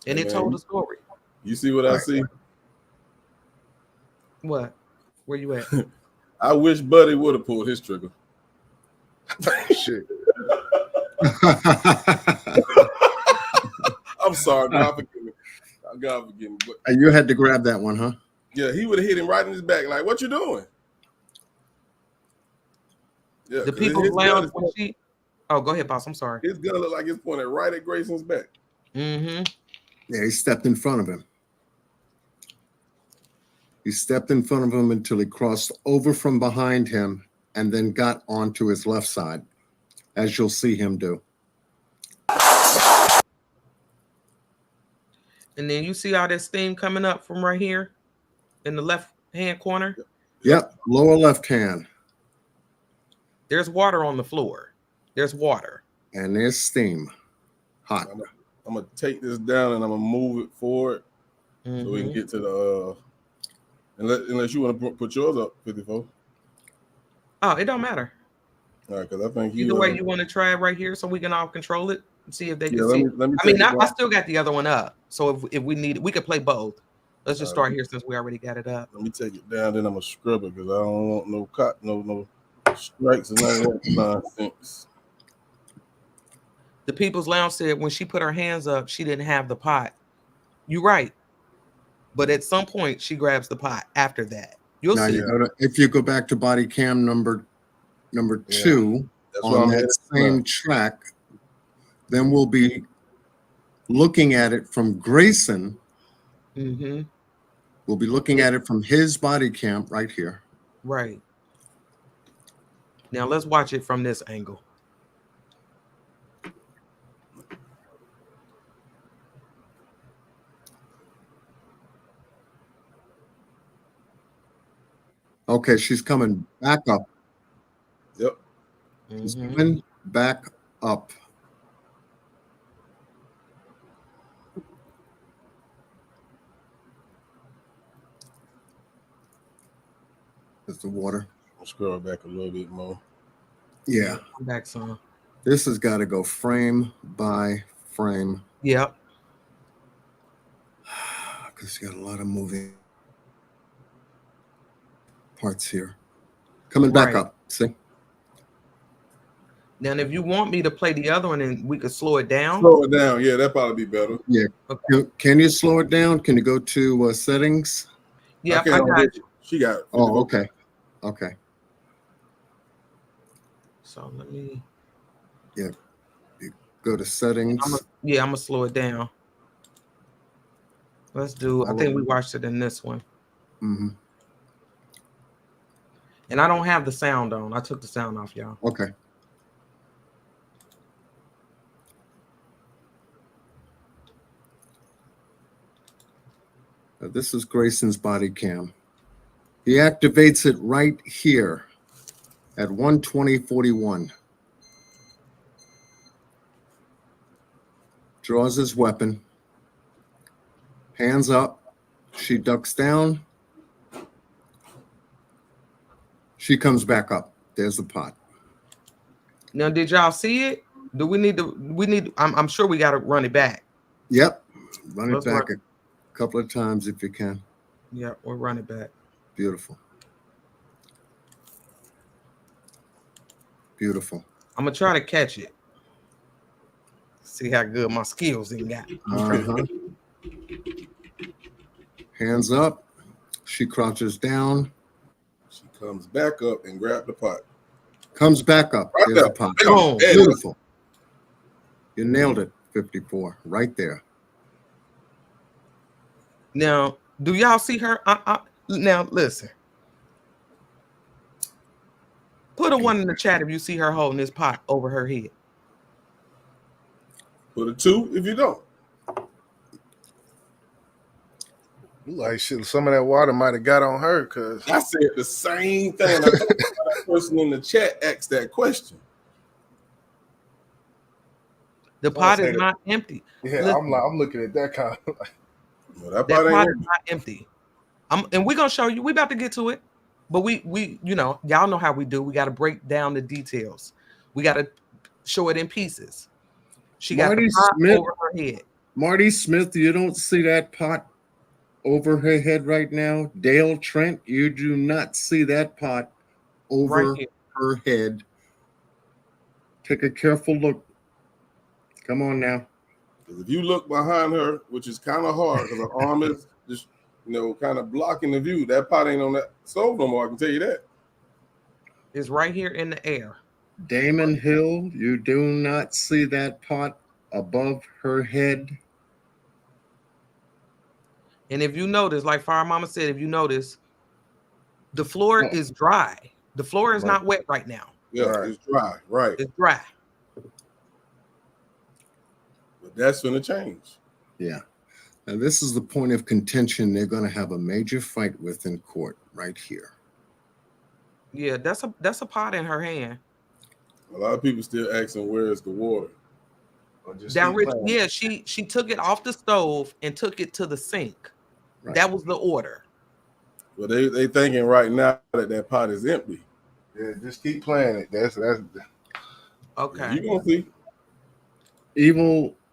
And it told a story. You see what I see? What? Where you at? I wish Buddy would have pulled his trigger. Shit. I'm sorry, God forgive me. God forgive me. But You had to grab that one, huh? yeah, he would have hit him right in his back. Like, what you doing? Yeah, The people's lounge when she. Oh, go ahead, boss. I'm sorry. His gun looked like it's pointed right at Grayson's back. Mm-hmm. Yeah, he stepped in front of him. He stepped in front of him until he crossed over from behind him and then got onto his left side, as you'll see him do. And then you see all that steam coming up from right here in the left-hand corner? Yep, lower left hand. There's water on the floor. There's water. And there's steam. Hot. I'm going to take this down and I'm going to move it forward so we can get to the... unless you want to put yours up, 54. Oh, it don't matter. All right, because I think either way you want to try it right here so we can all control it and see if they can see. Let me I mean, I still got the other one up. So if we need it, we could play both. Let's just start here since we already got it up. Let me take it down, then I'm going to scrub it because I don't want no strikes and none of that nonsense. The People's Lounge said when she put her hands up, she didn't have the pot. You're right. But at some point, she grabs the pot after that. You'll see. If you go back to body cam number 2 on that same track, then we'll be looking at it from Grayson. Mm-hmm. We'll be looking at it from his body cam right here. Right. Now let's watch it from this angle. Okay, she's coming back up. Yep. She's coming back up. There's the water. I'll scroll back a little bit more. Yeah. Come back some. This has got to go frame by frame. Yep. Because you got a lot of moving parts here. Coming back up. See? Now, if you want me to play the other one and we could slow it down. Slow it down. Yeah, that'd probably be better. Yeah. Okay. Can you slow it down? Can you go to settings? Yeah, I got you. She got it. Oh, okay. Okay. So let me. Yeah. You go to settings. I'm going to slow it down. Let's do, I think we watched it in this one. Mm-hmm. And I don't have the sound on. I took the sound off, y'all. Okay. Now, this is Grayson's body cam. He activates it right here at 1:20:41. Draws his weapon. Hands up. She ducks down. She comes back up. There's the pot. Now, did y'all see it? Do we need to, I'm sure we got to run it back. Yep. Run it back a couple of times if you can. Yeah, we'll run it back. Beautiful. Beautiful. I'm going to try to catch it. See how good my skills ain't got. Uh-huh. Hands up. She crouches down. She comes back up and grabs the pot. Comes back up. Right There's there. a pot. Boom. Beautiful. You nailed it. 54. Right there. Now, do y'all see her? Now, listen. Put a 1 in the chat if you see her holding this pot over her head. Put a 2 if you don't. Like shit, some of that water might have got on her because I said the same thing. I told that person in the chat asked that question. The pot is not empty. Yeah, Listen, I'm looking at that kind of Well, that pot pot is not empty. And we're gonna show you. We about to get to it, but we you know, y'all know how we do. We got to break down the details. We got to show it in pieces. She got the pot over her head. Marty Smith, you don't see that pot over her head right now. Dale Trent, you do not see that pot over her head. Take a careful look. Come on now. Because if you look behind her, which is kind of hard because her arm is just, you know, kind of blocking the view, that pot ain't on that stove no more. I can tell you that. It's right here in the air. Damon Hill, you do not see that pot above her head. And if you notice, like Fire Mama said, if you notice, the floor is dry. The floor is not wet right now. Yeah, it's dry. Right. It's dry. But that's going to change. Yeah. And this is the point of contention they're going to have a major fight with in court right here. Yeah, that's a pot in her hand. A lot of people still asking where is the water. Yeah, she took it off the stove and took it to the sink. Right. That was the order. Well, they thinking right now that pot is empty. Yeah, just keep playing it. That's okay. You gonna see.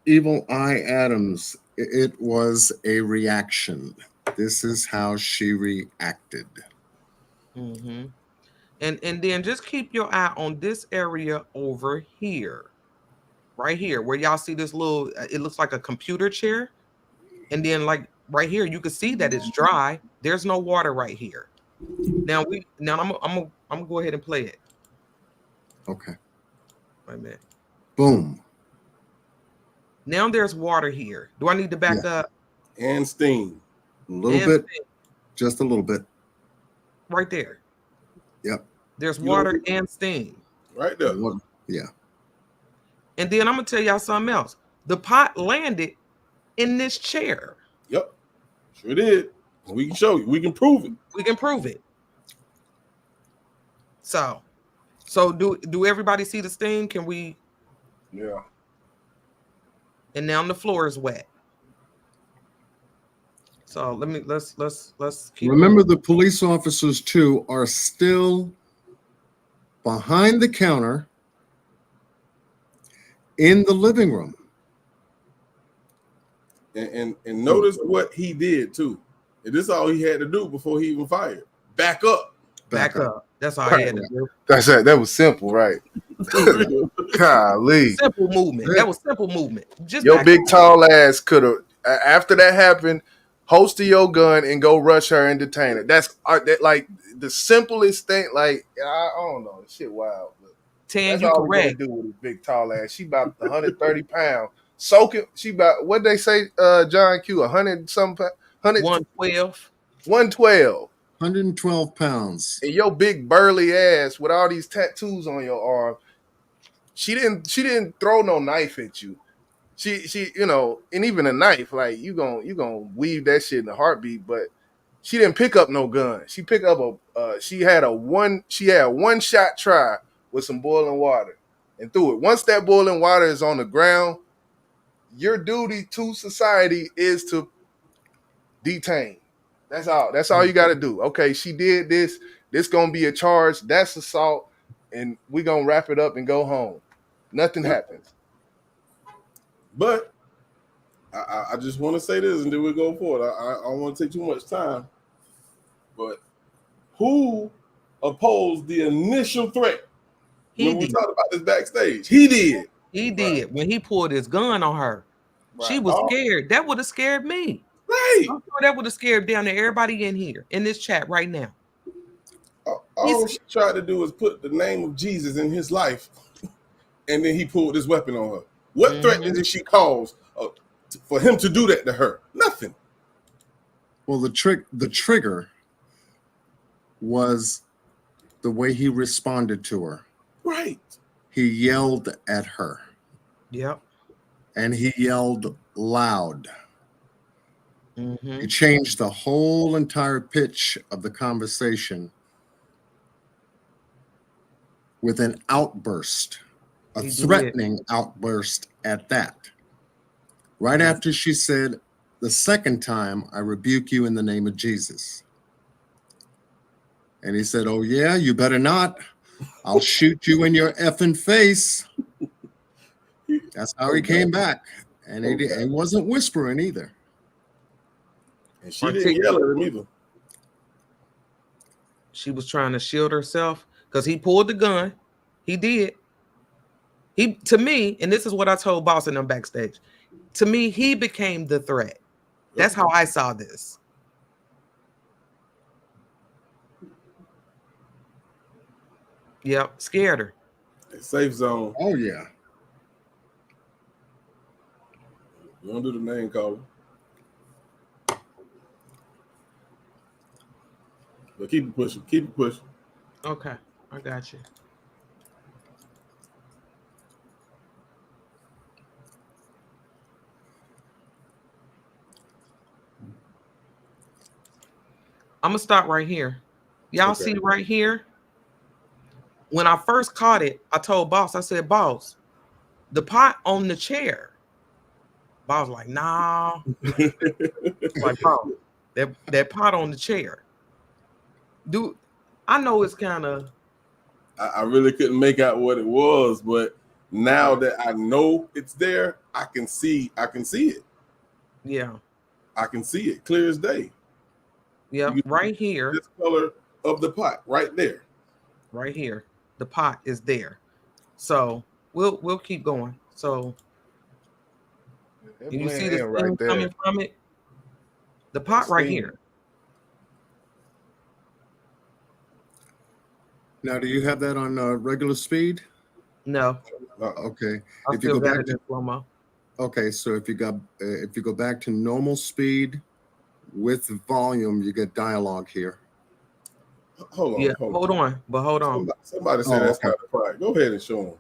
Evil Eye Adams. It was a reaction. This is how she reacted. Mm-hmm. And then just keep your eye on this area over here. Right here, where y'all see this little, it looks like a computer chair. And then like right here, you can see that it's dry. There's no water right here. Now I'm gonna go ahead and play it. Okay. Wait a minute. Boom. Now there's water here. Do I need to back up? And steam. A little bit. Steam. Just a little bit. Right there. Yep. There's water and steam. Right there. Yeah. And then I'm gonna tell y'all something else. The pot landed in this chair. Yep. Sure did. We can show you. We can prove it. We can prove it. So do everybody see the steam? Can we? Yeah. And now the floor is wet. So let's keep. Remember, the police officers too are still behind the counter in the living room. And notice what he did too. And this is all he had to do before he even fired. Back up. Back up. That's all he had to do. That's it. That was simple, right? Golly. Simple movement. That was simple movement. Just your big tall ass could have, after that happened, holster your gun and go rush her and detain her. That's like the simplest thing. Like, I don't know. Shit wild. Tan, you correct. Do with his big tall ass. She about 130 pounds. Soaking. She about, what they say, John Q, 100 something. 112. 112. 112 pounds. And your big burly ass with all these tattoos on your arm. She didn't throw no knife at you. She you know, and even a knife, like you gonna weave that shit in a heartbeat, but she didn't pick up no gun. She picked up she had a one shot try with some boiling water and threw it. Once that boiling water is on the ground, your duty to society is to detain. That's all you got to do. Okay, she did this. This gonna be a charge. That's assault, and we gonna wrap it up and go home. Nothing happens. But I just want to say this, and then we'll go forward. I don't want to take too much time. But who opposed the initial threat? When we talked about this backstage, he did. He did. When he pulled his gun on her, she was scared. That would have scared me. Right. I'm sure that would have scared down to everybody in here in this chat right now. All she tried to do was put the name of Jesus in his life, and then he pulled this weapon on her. What threat did she cause for him to do that to her? Nothing. Well, the trigger was the way he responded to her. Right. He yelled at her. Yep. And he yelled loud. Mm-hmm. He changed the whole entire pitch of the conversation with an outburst, a threatening outburst at that. Right after she said, the second time, I rebuke you in the name of Jesus. And he said, oh yeah, you better not. I'll shoot you in your effing face. That's how he came back. And he wasn't whispering either. And she didn't yell at him either. She was trying to shield herself because he pulled the gun. He did. To me, and this is what I told Boss and them backstage, to me, he became the threat. That's how I saw this. Yep, scared her. Safe zone. Oh, yeah. You don't do the name calling. But keep it pushing. Keep it pushing. Okay, I got you. I'm gonna stop right here. Y'all see right here? When I first caught it, I told Boss, I said, Boss, the pot on the chair. Boss was like, nah. Like, bro, that pot on the chair. Dude, I know it's kind of. I really couldn't make out what it was, but now that I know it's there, I can see it. Yeah. I can see it clear as day. Yeah, right here. This color of the pot, right there. Right here. The pot is there. So we'll keep going. So you see the steam coming from it? The pot right here. Now, do you have that on regular speed? No. Okay. I if you go back to slow-mo. Okay, so if you go back to normal speed with volume, you get dialogue here. Hold on. Yeah, hold on. Somebody said that's not a pot. Go ahead and show them.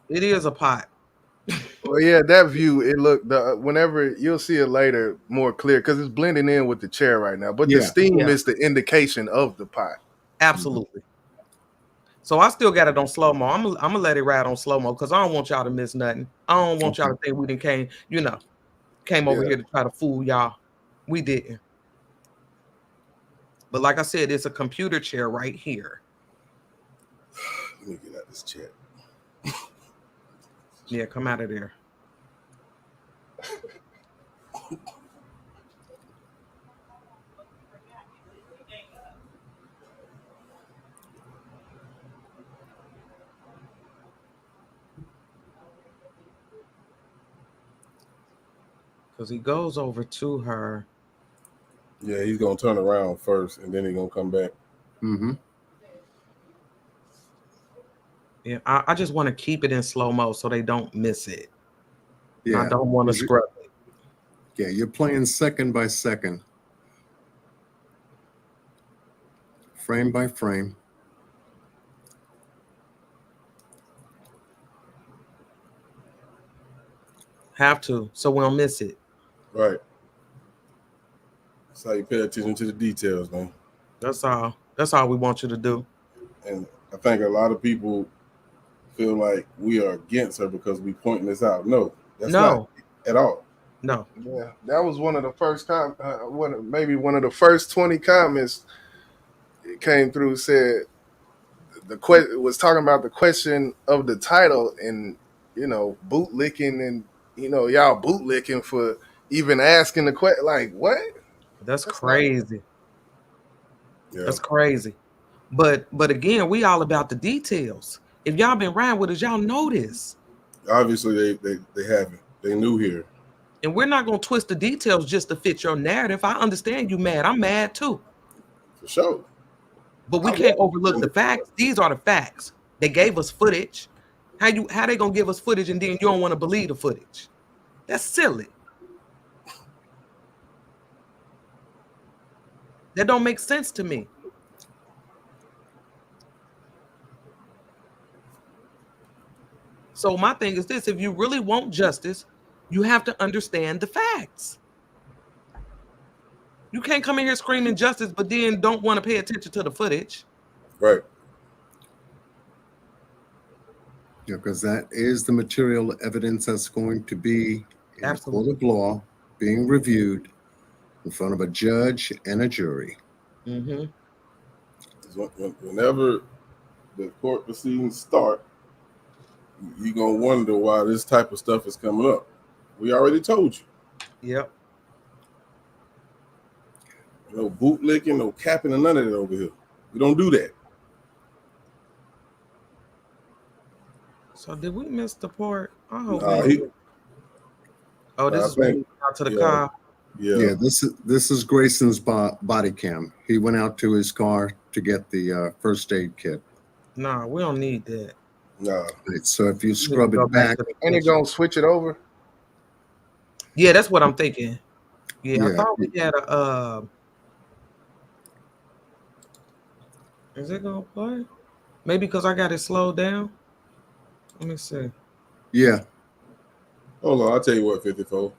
It is a pot. Well, yeah, that view, it looked, whenever you'll see it later more clear because it's blending in with the chair right now. But the steam is the indication of the pot. Absolutely. So I still got it on slow-mo. I'm gonna let it ride on slow-mo because I don't want y'all to miss nothing. I don't want y'all to think we didn't came over here to try to fool y'all. We didn't. But like I said, it's a computer chair right here. Let me get out this chair. Yeah, come out of there. Because he goes over to her. Yeah, he's going to turn around first, and then he's going to come back. Mm-hmm. Yeah, I just want to keep it in slow-mo so they don't miss it. Yeah. I don't want to scrub it. Yeah, you're playing second by second. Frame by frame. Have to, so we don't miss it. Right. That's how you pay attention to the details, man. That's all. That's all we want you to do. And I think a lot of people feel like we are against her because we pointing this out. No, that's not at all. No. Yeah, that was one of the first maybe one of the first 20 comments it came through. Said was talking about the question of the title and bootlicking and y'all bootlicking for even asking the question. Like what? That's crazy. Yeah. That's crazy. But again, we all about the details. If y'all been riding with us, y'all know this. Obviously, they haven't. They new here. And we're not going to twist the details just to fit your narrative. I understand you mad. I'm mad too. For sure. But we can't overlook the facts. These are the facts. They gave us footage. How they gonna give us footage and then you don't want to believe the footage? That's silly. That don't make sense to me. So my thing is this: if you really want justice, you have to understand the facts. You can't come in here screaming justice, but then don't want to pay attention to the footage. Right. Yeah, because that is the material evidence that's going to be in a court of law being reviewed in front of a judge and a jury. Mm-hmm. Whenever the court proceedings start, you're going to wonder why this type of stuff is coming up. We already told you. Yep. No bootlicking, no capping, and none of that over here. We don't do that. So did we miss the part? I hope this is when we got out to the car. Yeah, this is Grayson's body cam. He went out to his car to get the first aid kit. Nah, we don't need that. Nah. Right, so if you scrub it back, and it gonna switch it over. Yeah, that's what I'm thinking. Yeah. I thought we had is it gonna play? Maybe because I got it slowed down. Let me see. Yeah. Hold on, I'll tell you what, 54.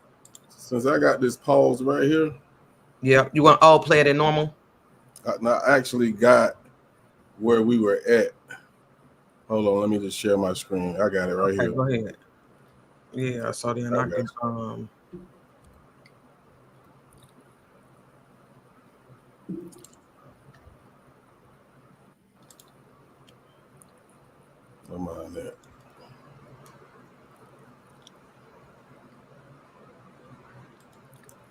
Since I got this pause right here. Yeah, you want all play it in normal? I actually got where we were at. Hold on, let me just share my screen. I got it right here. Go ahead. Yeah, I saw the can Don't mind that.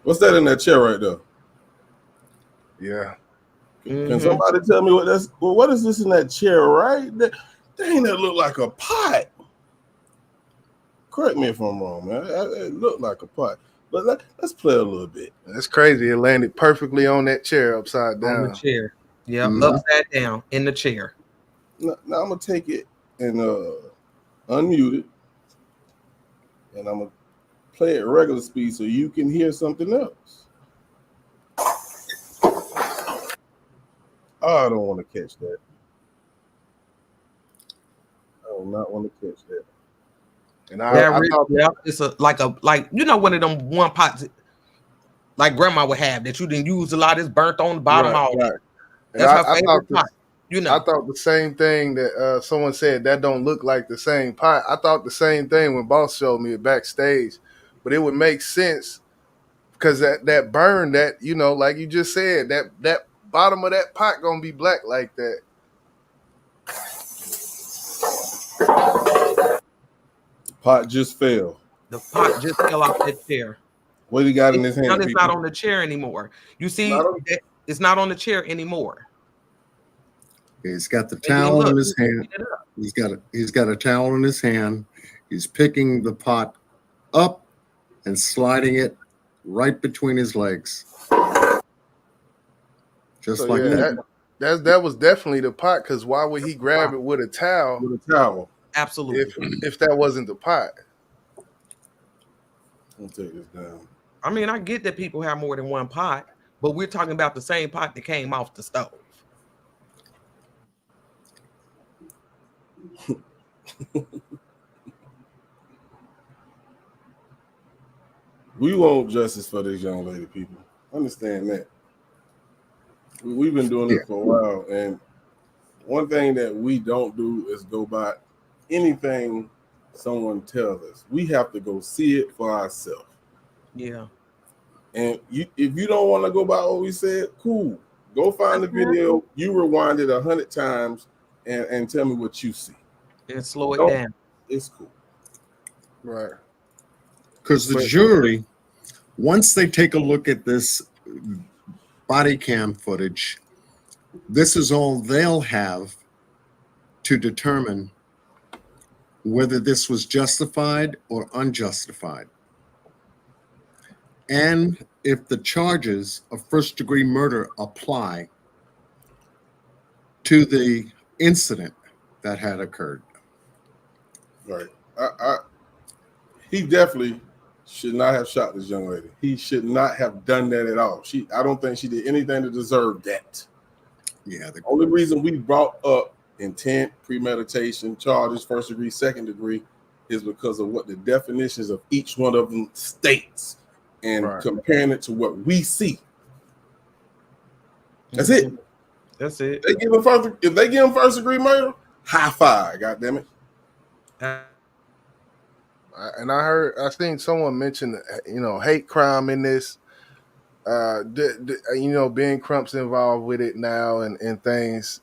What's that in that chair right there? Yeah. Can somebody tell me what that's? Well, what is this in that chair right? That look like a pot. Correct me if I'm wrong, man. It looked like a pot. But let's play a little bit. That's crazy. It landed perfectly on that chair, upside down. On the chair. Yeah, upside down in the chair. Now I'm gonna take it and unmute it, and I'm gonna play it regular speed so you can hear something else. Oh, I don't want to catch that. I do not want to catch that. And I thought, it's like one of them one pots like grandma would have that you didn't use a lot. It's burnt on the bottom. Right. That's her favorite pot. I thought the same thing that someone said that don't look like the same pot. I thought the same thing when Boss showed me it backstage, but it would make sense because that burn that like you just said that bottom of that pot gonna be black like that. The pot just fell. The pot just fell off that chair. What he got in his hand? It's not on the chair anymore. You see, it's not on the chair anymore. He's got the towel in his hand. He's got a towel in his hand. He's picking the pot up and sliding it right between his legs. Just like that. That was definitely the pot, because why would he grab it with a towel? With a towel. Absolutely. If that wasn't the pot. I'll take this down. I mean, I get that people have more than one pot, but we're talking about the same pot that came off the stove. We want justice for this young lady, people. Understand that. We've been doing it for a while, and one thing that we don't do is go by anything someone tells us. We have to go see it for ourselves. Yeah. And if you don't want to go by what we said, cool. Go find the video. You rewind it 100 times and tell me what you see. And slow it down. It's cool. Right. Because the jury, once they take a look at this body cam footage, this is all they'll have to determine whether this was justified or unjustified. And if the charges of first-degree murder apply, to the incident that had occurred. Right. He definitely should not have shot this young lady. He should not have done that at all. I don't think she did anything to deserve that. Yeah. The only reason we brought up intent, premeditation, charges, first degree, second degree, is because of what the definitions of each one of them states, and comparing it to what we see. That's it. That's it. If they give him first degree murder, high five, goddamn it. And I think someone mentioned, hate crime in this. Ben Crump's involved with it now and things.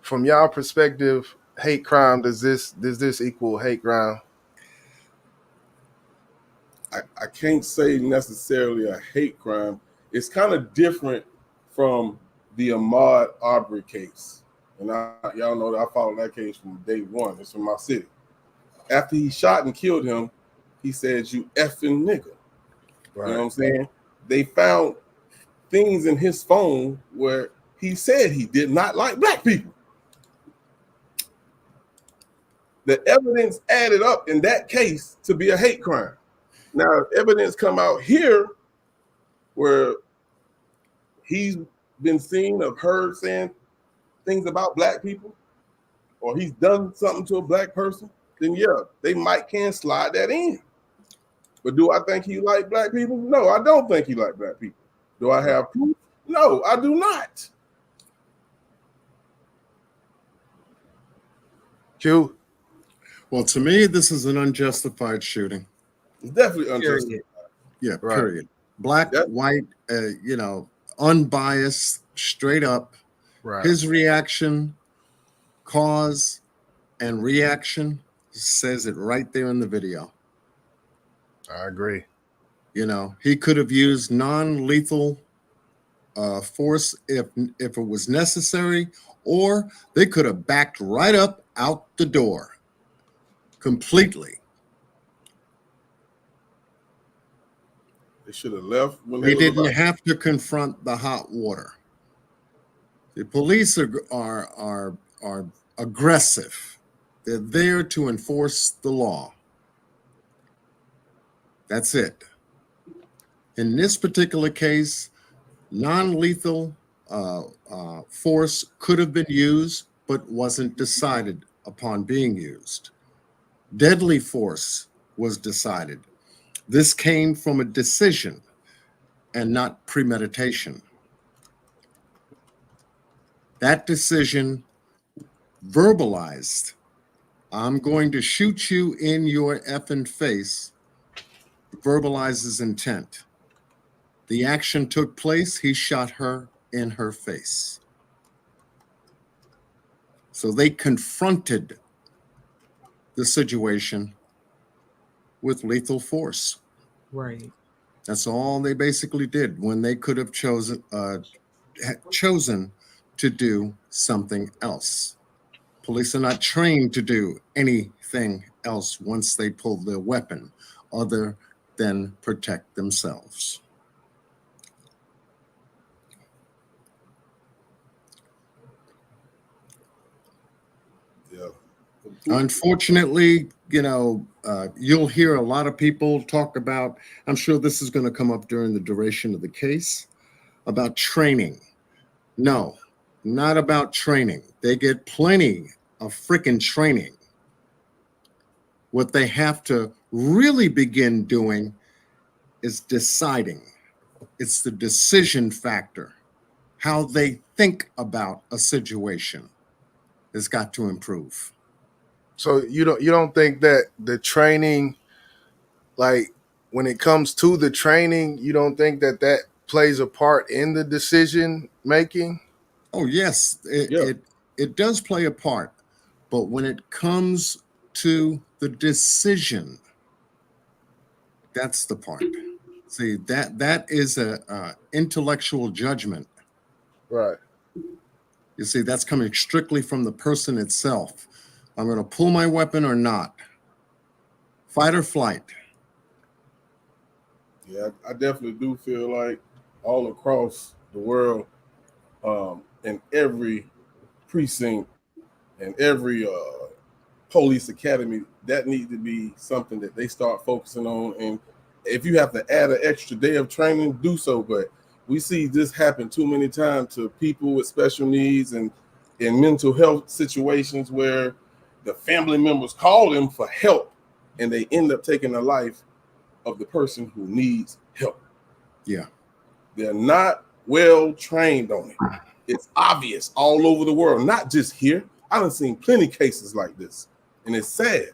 From y'all perspective, hate crime, does this equal hate crime? I can't say necessarily a hate crime. It's kind of different from the Ahmaud Arbery case. And y'all know that I followed that case from day one. It's from my city. After he shot and killed him, he said, "You effing nigga." Right. You know what I'm saying? They found things in his phone where he said he did not like black people. The evidence added up in that case to be a hate crime. Now, evidence come out here where he's been seen or heard saying things about black people, or he's done something to a black person, then yeah, they can slide that in. But do I think he like black people? No, I don't think he like black people. Do I have proof? No, I do not. Q. Well, to me, this is an unjustified shooting. It's definitely unjustified. Yeah, period. Black, white, unbiased, straight up. Right. His reaction, cause, and reaction says it right there in the video. I agree. He could have used non-lethal force if it was necessary, or they could have backed right up out the door completely. They should have left when they didn't have to confront the hot water. The police are aggressive. They're there to enforce the law. That's it. In this particular case, non-lethal force could have been used, but wasn't decided upon being used. Deadly force was decided. This came from a decision and not premeditation. That decision verbalized, "I'm going to shoot you in your effing face," verbalizes intent. The action took place. He shot her in her face. So they confronted the situation with lethal force. Right. That's all they basically did when they could have chosen to do something else. Police are not trained to do anything else once they pull their weapon other than protect themselves. Yeah. Unfortunately, you'll hear a lot of people talk about, I'm sure this is going to come up during the duration of the case, about training. No, not about training. They get plenty of freaking training. What they have to really begin doing is deciding. It's the decision factor. How they think about a situation has got to improve. So you don't think that the training, like when it comes to the training, you don't think that plays a part in the decision making? Oh yes, it does play a part, but when it comes to the decision, that's the part. See, that is a intellectual judgment. Right. You see, that's coming strictly from the person itself. I'm going to pull my weapon or not. Fight or flight. Yeah, I definitely do feel like all across the world, in every precinct and every police academy, that needs to be something that they start focusing on. And if you have to add an extra day of training, do so. But we see this happen too many times to people with special needs and in mental health situations where the family members call them for help and they end up taking the life of the person who needs help. Yeah. They're not well trained on it. It's obvious all over the world, not just here. I done seen plenty cases like this, and it's sad.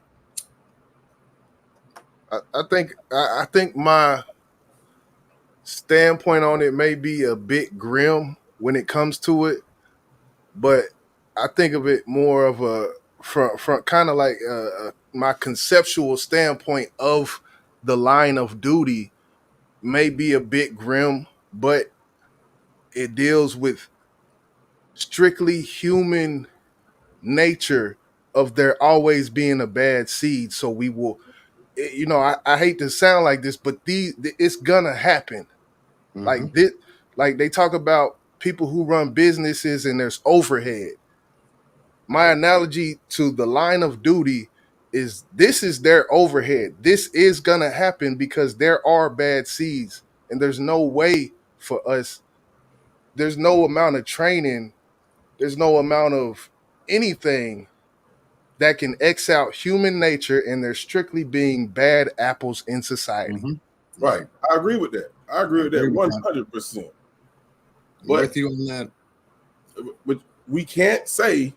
I think my standpoint on it may be a bit grim when it comes to it, but I think of it more of a from kind of like my conceptual standpoint of the line of duty may be a bit grim, but it deals with strictly human nature of there always being a bad seed. So we will, you know, I hate to sound like this, but it's gonna happen. Mhm. Like this, like they talk about people who run businesses and there's overhead. My analogy to the line of duty is this is their overhead. This is gonna happen because there are bad seeds, and there's no way for us. There's no amount of training. There's no amount of anything that can X out human nature, and they're strictly being bad apples in society. Mhm. Right. I agree with that. I agree with that 100%. But With you on that. But we can't say,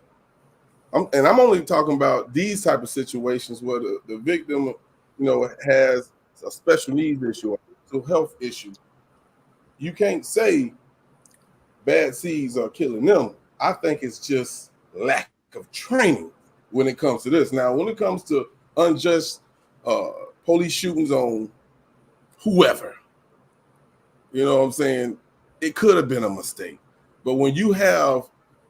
and I'm only talking about these type of situations where the victim, has a special needs issue, a mental health issue. You can't say bad seeds are killing them. I think it's just lack of training when it comes to this. Now, when it comes to unjust police shootings on whoever, you know what I'm saying? It could have been a mistake. But when you have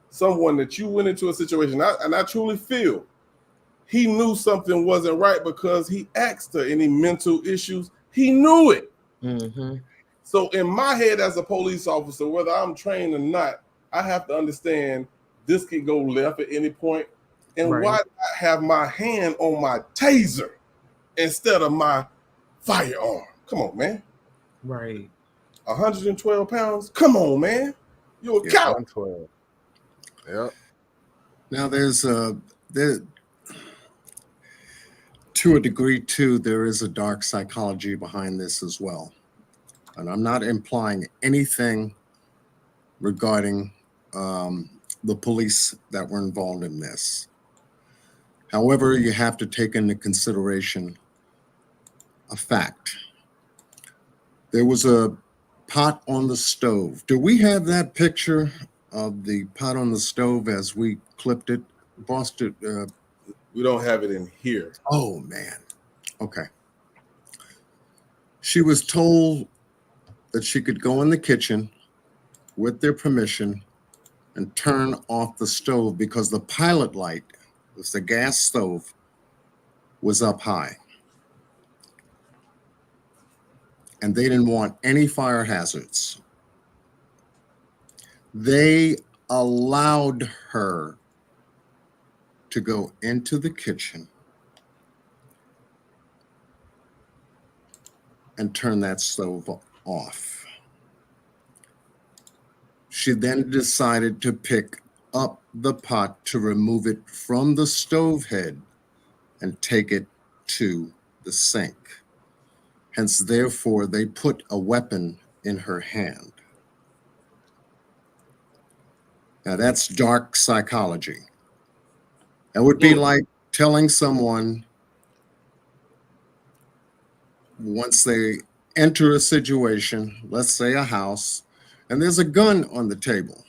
someone that you went into a situation, and I truly feel he knew something wasn't right because he asked her any mental issues. He knew it. Mm-hmm. So in my head as a police officer, whether I'm trained or not, I have to understand this can go left at any point. And Right. why do I have my hand on my taser instead of my firearm? Come on, man. Right. 112 pounds? Come on, man. You're a coward. 112. Yeah. Now there, to a degree too, there is a dark psychology behind this as well. And I'm not implying anything regarding the police that were involved in this. However, you have to take into consideration a fact. There was a pot on the stove. Do we have that picture of the pot on the stove as we clipped it? Boston. We don't have it in here. Oh, man. Okay. She was told that she could go in the kitchen with their permission and turn off the stove because the pilot light, was the gas stove, was up high. And they didn't want any fire hazards. They allowed her to go into the kitchen and turn that stove off. She then decided to pick up the pot to remove it from the stove head and take it to the sink. Hence, therefore, they put a weapon in her hand. Now, that's dark psychology. That would be like telling someone once they enter a situation, let's say a house, and there's a gun on the table.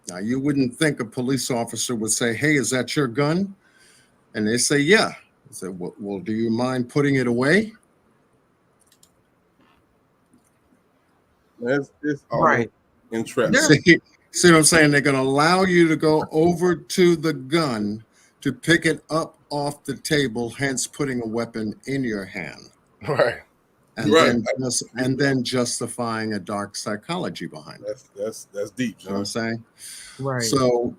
Now, you wouldn't think a police officer would say, "Hey, is that your gun?" And they say, "Yeah." I say, well, do you mind putting it away? It's Right. entrapped. See what I'm saying? They're going to allow you to go over to the gun to pick it up off the table, hence putting a weapon in your hand. Right. And then justifying a dark psychology behind it. That's deep, You know what I'm saying? Right. So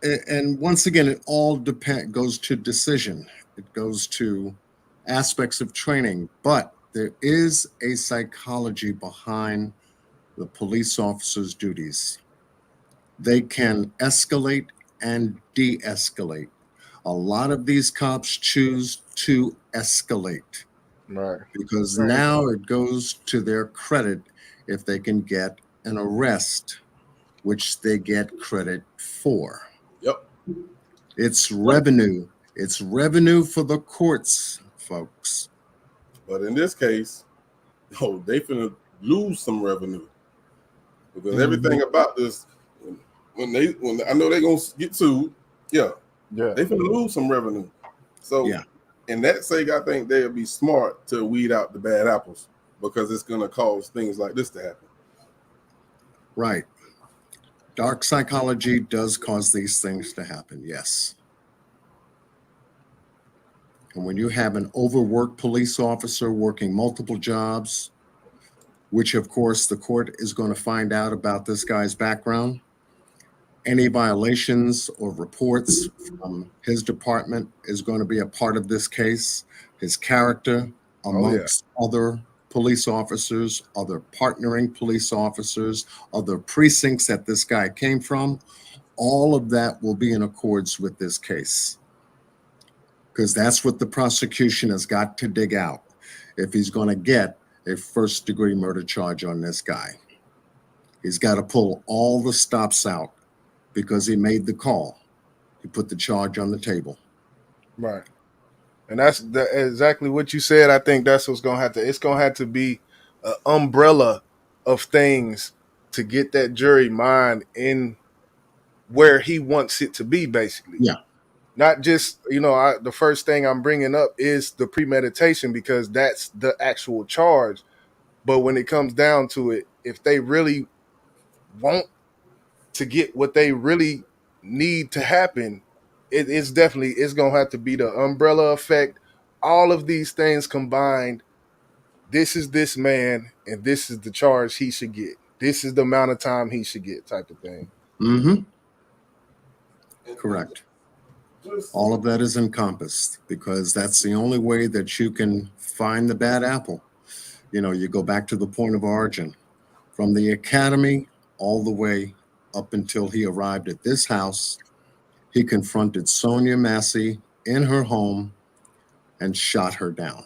And once again, it all goes to decision. It goes to aspects of training, but there is a psychology behind the police officer's duties. They can escalate and de-escalate. A lot of these cops choose to escalate Right. because now it goes to their credit if they can get an arrest, which they get credit for. Yep. It's revenue. It's revenue for the courts, folks. But in this case, they finna lose some revenue because everything about this, when I know they're gonna get sued, they finna lose some revenue. So in that sake, I think they'll be smart to weed out the bad apples because it's gonna cause things like this to happen. Right. Dark psychology does cause these things to happen, yes. And when you have an overworked police officer working multiple jobs, which of course the court is going to find out about this guy's background, any violations or reports from his department is going to be a part of this case. His character amongst other police officers, other partnering police officers, other precincts that this guy came from, all of that will be in accordance with this case. Because that's what the prosecution has got to dig out if he's going to get a first-degree murder charge on this guy. He's got to pull all the stops out because he made the call. He put the charge on the table. Right. And that's exactly what you said. I think that's what's going to have to, it's going to have to be an umbrella of things to get that jury mind in where he wants it to be, basically. Yeah. Not just, the first thing I'm bringing up is the premeditation because that's the actual charge. But when it comes down to it, if they really want to get what they really need to happen, it's going to have to be the umbrella effect. All of these things combined, this is this man, and this is the charge he should get. This is the amount of time he should get, type of thing. Mm-hmm. Correct. All of that is encompassed because that's the only way that you can find the bad apple. You go back to the point of origin, from the academy all the way up until he arrived at this house. He confronted Sonya Massey in her home and shot her down.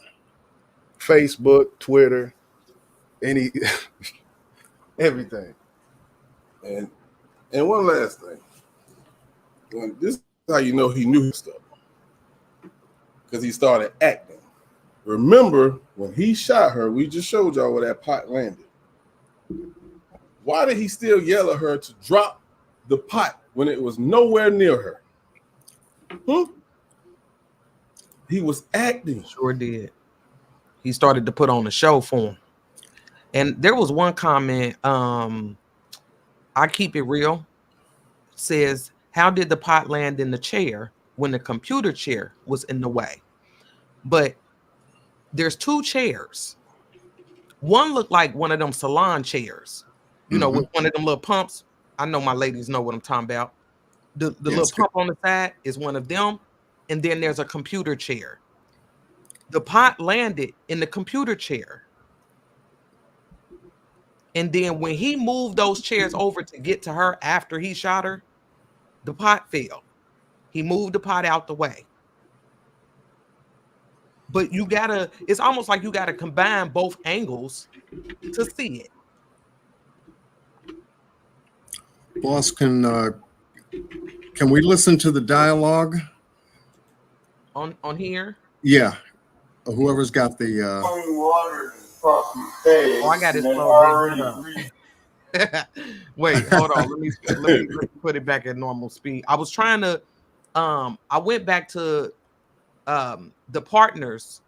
Facebook, Twitter, everything. And one last thing. This is how you know he knew his stuff. Because he started acting. Remember, when he shot her, we just showed y'all where that pot landed. Why did he still yell at her to drop the pot when it was nowhere near her? He was acting. Sure did. He started to put on a show for him. And there was one comment, I keep it real, says, how did the pot land in the chair when the computer chair was in the way? But there's two chairs. One looked like one of them salon chairs, with one of them little pumps. I know my ladies know what I'm talking about. The little pump on the side is one of them. And then there's a computer chair. The pot landed in the computer chair. And then when he moved those chairs over to get to her after he shot her, the pot fell. He moved the pot out the way. But it's almost like you gotta combine both angles to see it. Boss, can we listen to the dialogue? On here? Yeah. Whoever's got the I got it slowed down. Wait, hold on. Let me put it back at normal speed. I was trying to I went back to the partners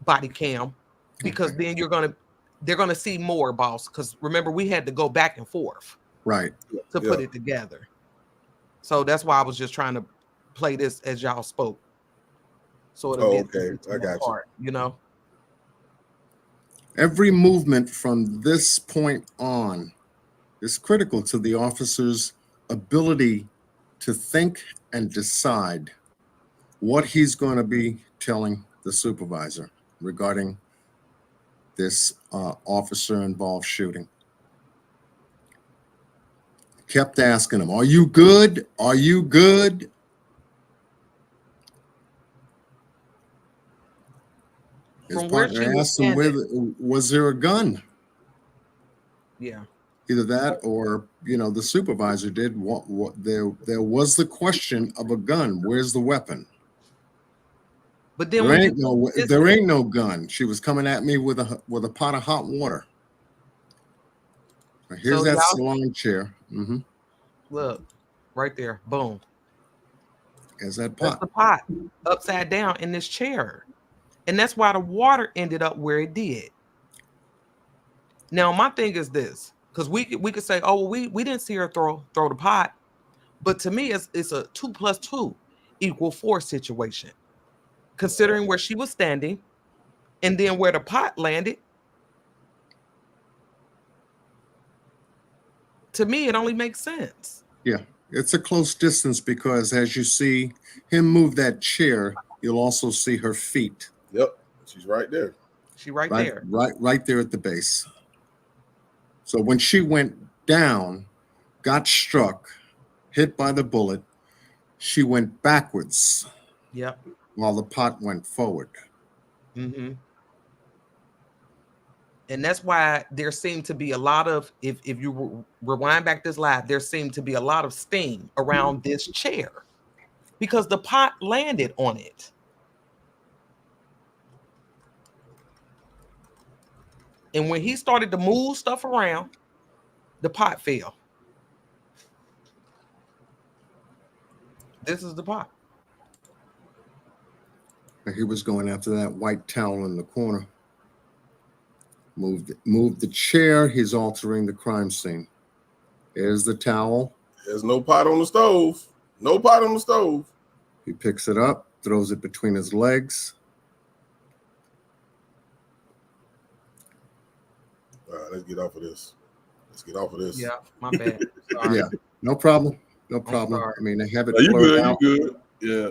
body cam because then they're gonna see more, boss. Because remember, we had to go back and forth to put it together. So that's why I was just trying to play this as y'all spoke. So it'll get I got part, Every movement from this point on is critical to the officer's ability to think and decide what he's going to be telling the supervisor regarding this officer-involved shooting. Kept asking him, "Are you good? Are you good?" His From where partner she was asked him, standing. was there a gun? Yeah. Either that or, the supervisor did. There was the question of a gun. Where's the weapon? But then There ain't no gun. She was coming at me with a pot of hot water. Here's that salon chair. Look, right there. Boom. There's that pot. That's the pot upside down in this chair. And that's why the water ended up where it did. Now, my thing is this, because we could say, oh, well, we didn't see her throw the pot. But to me, it's a 2 + 2 = 4 situation. Considering where she was standing and then where the pot landed. To me, it only makes sense. Yeah, it's a close distance because as you see him move that chair, you'll also see her feet. Yep, she's right there. She right there. Right there at the base. So when she went down, got struck, hit by the bullet, she went backwards. Yep. While the pot went forward. Mm-hmm. And that's why there seemed to be a lot of, if you rewind back this live, there seemed to be a lot of steam around this chair because the pot landed on it. And when he started to move stuff around, the pot fell. This is the pot. He was going after that white towel in the corner. Moved the chair. He's altering the crime scene. There's the towel. There's no pot on the stove. No pot on the stove. He picks it up, throws it between his legs. All right, let's get off of this. Yeah, my bad. Sorry. Yeah, no problem. No problem. I mean, they have it. You good? Out. You good? Yeah.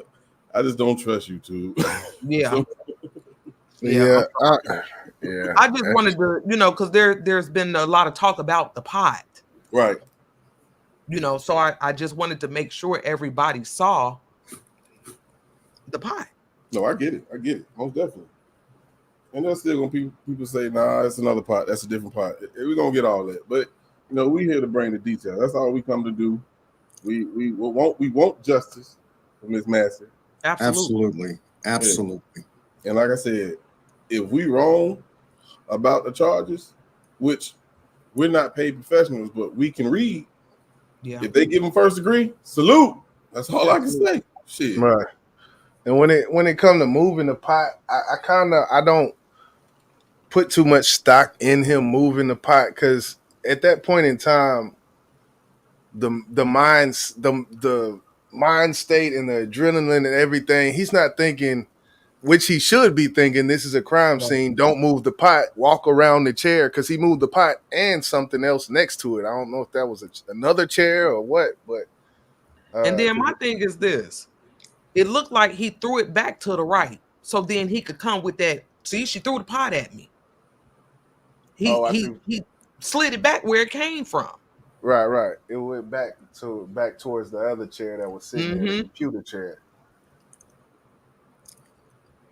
I just don't trust you too. Yeah. Yeah. I just wanted to, because there's been a lot of talk about the pot. Right. So I just wanted to make sure everybody saw the pot. No, I get it. Most definitely. And there's still gonna be people say, nah, it's another pot. That's a different pot. We're gonna get all that. But we here to bring the detail. That's all we come to do. We want justice for Miss Massey. Absolutely. Yeah. And like I said, if we wrong about the charges, which we're not paid professionals, but we can read. Yeah. If they give them first degree, salute. That's all I can say. Shit. Right. And when it comes to moving the pot, I don't put too much stock in him moving the pot because at that point in time, the mind state and the adrenaline and everything, he's not thinking, which he should be thinking, this is a crime scene. Don't move the pot. Walk around the chair because he moved the pot and something else next to it. I don't know if that was another chair or what, but. And then my thing is this. It looked like he threw it back to the right. So then he could come with that. See, she threw the pot at me. He slid it back where it came from. Right. It went back towards the other chair that was sitting there, the computer chair.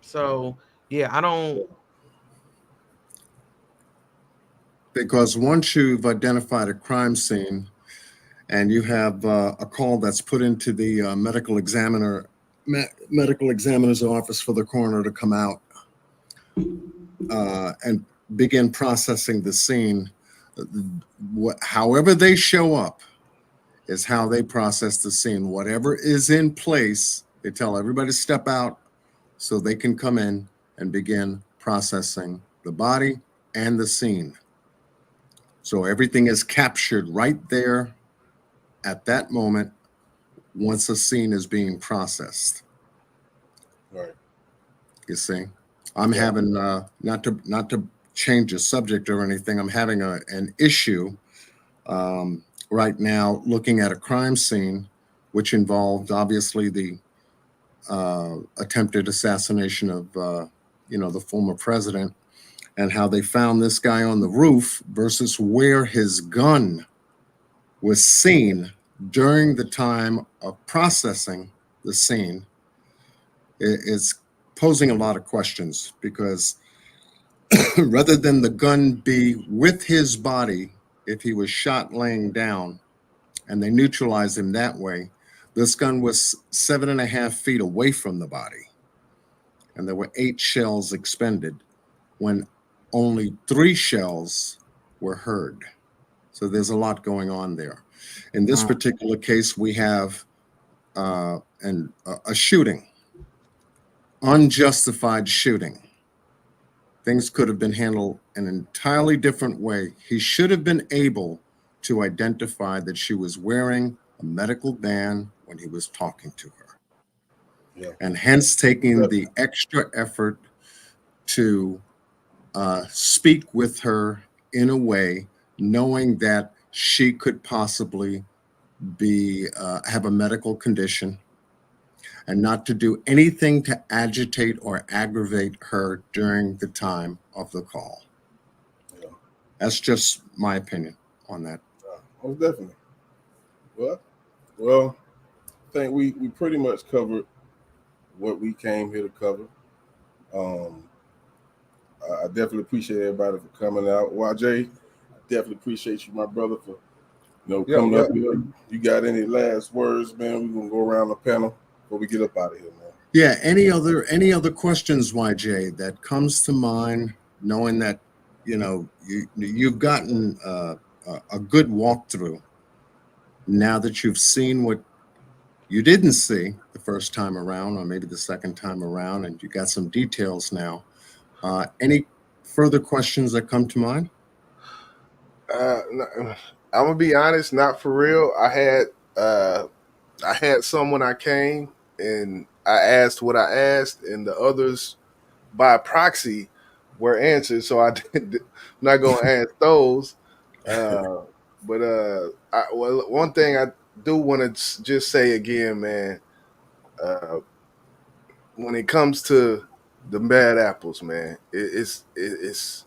So yeah, I don't. Because once you've identified a crime scene and you have a call that's put into the medical examiner's office for the coroner to come out and begin processing the scene, however they show up is how they process the scene. Whatever is in place, they tell everybody to step out so they can come in and begin processing the body and the scene. So everything is captured right there at that moment once a scene is being processed. Right. You see, I'm having not to change the subject or anything. I'm having an issue right now looking at a crime scene which involved obviously the attempted assassination of, the former president, and how they found this guy on the roof versus where his gun was seen during the time of processing the scene is posing a lot of questions, because rather than the gun be with his body, if he was shot laying down and they neutralized him that way, this gun was 7.5 feet away from the body. And there were 8 shells expended when only 3 shells were heard. So there's a lot going on there. In this particular case, we have a shooting, unjustified shooting. Things could have been handled an entirely different way. He should have been able to identify that she was wearing a medical band when he was talking to her. Yeah. And hence taking the extra effort to speak with her in a way, knowing that she could possibly have a medical condition, and not to do anything to agitate or aggravate her during the time of the call. Yeah. That's just my opinion on that. Most definitely. Well, I think we pretty much covered what we came here to cover. I definitely appreciate everybody for coming out. YJ, I definitely appreciate you, my brother, for coming up here. You got any last words, man? We're gonna go around the panel before we get up out of here, man. Yeah. Any other questions, YJ, that comes to mind, knowing that you've gotten a good walkthrough now that you've seen what you didn't see the first time around, or maybe the second time around, and you got some details now. Any further questions that come to mind? I'm gonna be honest, not for real. I had some when I came, and I asked what I asked, and the others by proxy were answered. So I'm not gonna ask those. But one thing I do want to just say again, man. When it comes to the bad apples, man, it's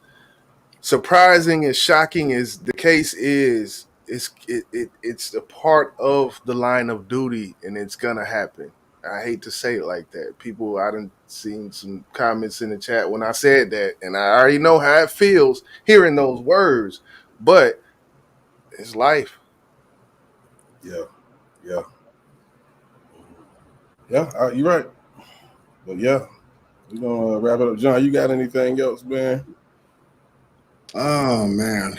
surprising and shocking as the case is. It's a part of the line of duty, and it's gonna happen. I hate to say it like that. I done seen some comments in the chat when I said that, and I already know how it feels hearing those words. But it's life. Yeah. You're right. But yeah, we're gonna wrap it up. John, you got anything else, man? Oh man,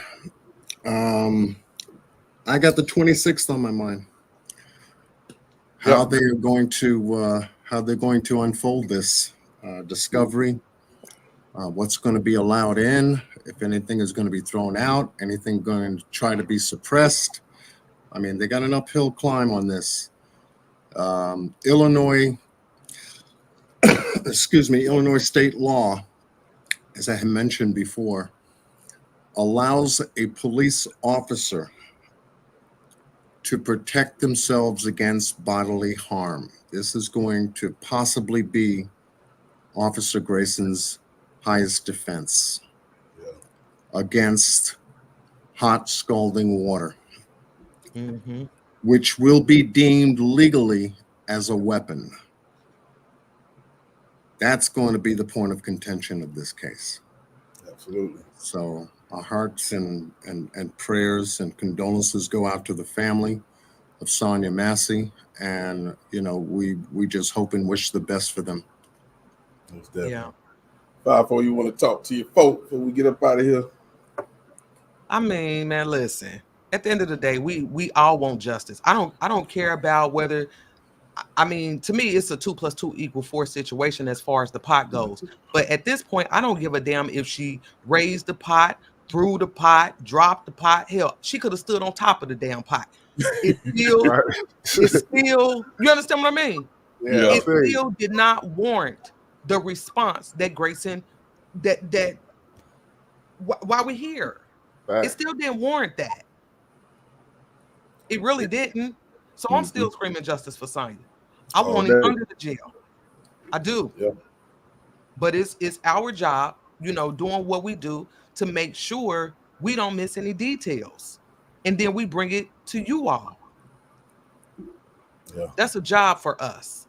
I got the 26th on my mind. How they're going to unfold this discovery. What's going to be allowed in? If anything is going to be thrown out, anything going to try to be suppressed. I mean, they got an uphill climb on this. Illinois state law, as I had mentioned before, allows a police officer to protect themselves against bodily harm. This is going to possibly be Officer Grayson's highest defense against hot scalding water, which will be deemed legally as a weapon. That's going to be the point of contention of this case. Absolutely. So our hearts and prayers and condolences go out to the family of Sonya Massey, and we just hope and wish the best for them. Yeah. 5-4, you want to talk to your folk before we get up out of here? I mean, man, listen. At the end of the day, we all want justice. I don't care about whether. I mean, to me, it's a 2 + 2 = 4 situation as far as the pot goes. But at this point, I don't give a damn if she raised the pot, threw the pot, dropped the pot. Hell, she could have stood on top of the damn pot. It's still, you understand what I mean? Yeah. It still did not warrant the response that Grayson, why we're here. It still didn't warrant that. It really didn't. So I'm still screaming justice for Sonya. I All want him day. under the jail. I do. Yeah. But it's our job, you know, doing what we do to make sure we don't miss any details. And then we bring it to you all. Yeah. That's a job for us.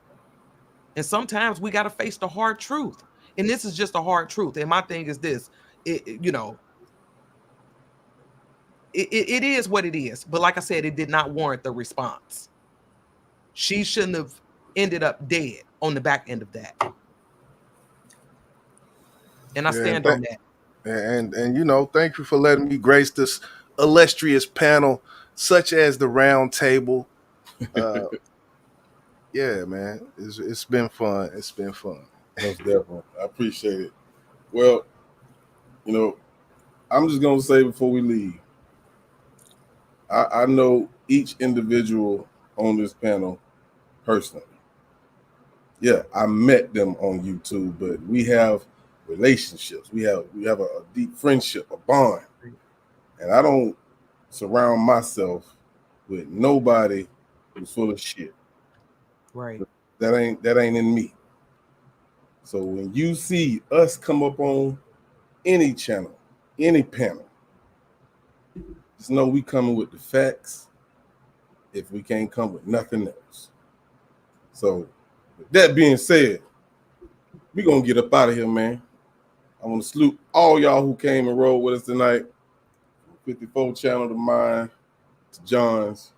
And sometimes we got to face the hard truth. And this is just a hard truth. And my thing is this, you know, it is what it is. But like I said, it did not warrant the response. She shouldn't have ended up dead on the back end of that. And I stand on that. And you know, thank you for letting me grace this illustrious panel, such as the Roundtable. Yeah, man, it's been fun. It's been fun. Most definitely. I appreciate it. Well, you know, I'm just gonna say before we leave, I know each individual on this panel personally. Yeah, I met them on YouTube, but we have relationships. We have a deep friendship, a bond. And I don't surround myself with nobody who's full of shit. Right. That ain't in me. So when you see us come up on any channel, any panel, just know we coming with the facts if we can't come with nothing else. So with that being said, we're gonna get up out of here, man. I want to salute all y'all who came and rode with us tonight. 54 channel to mine, to John's.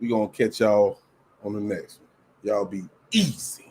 We're gonna catch y'all on the next one. Y'all be easy.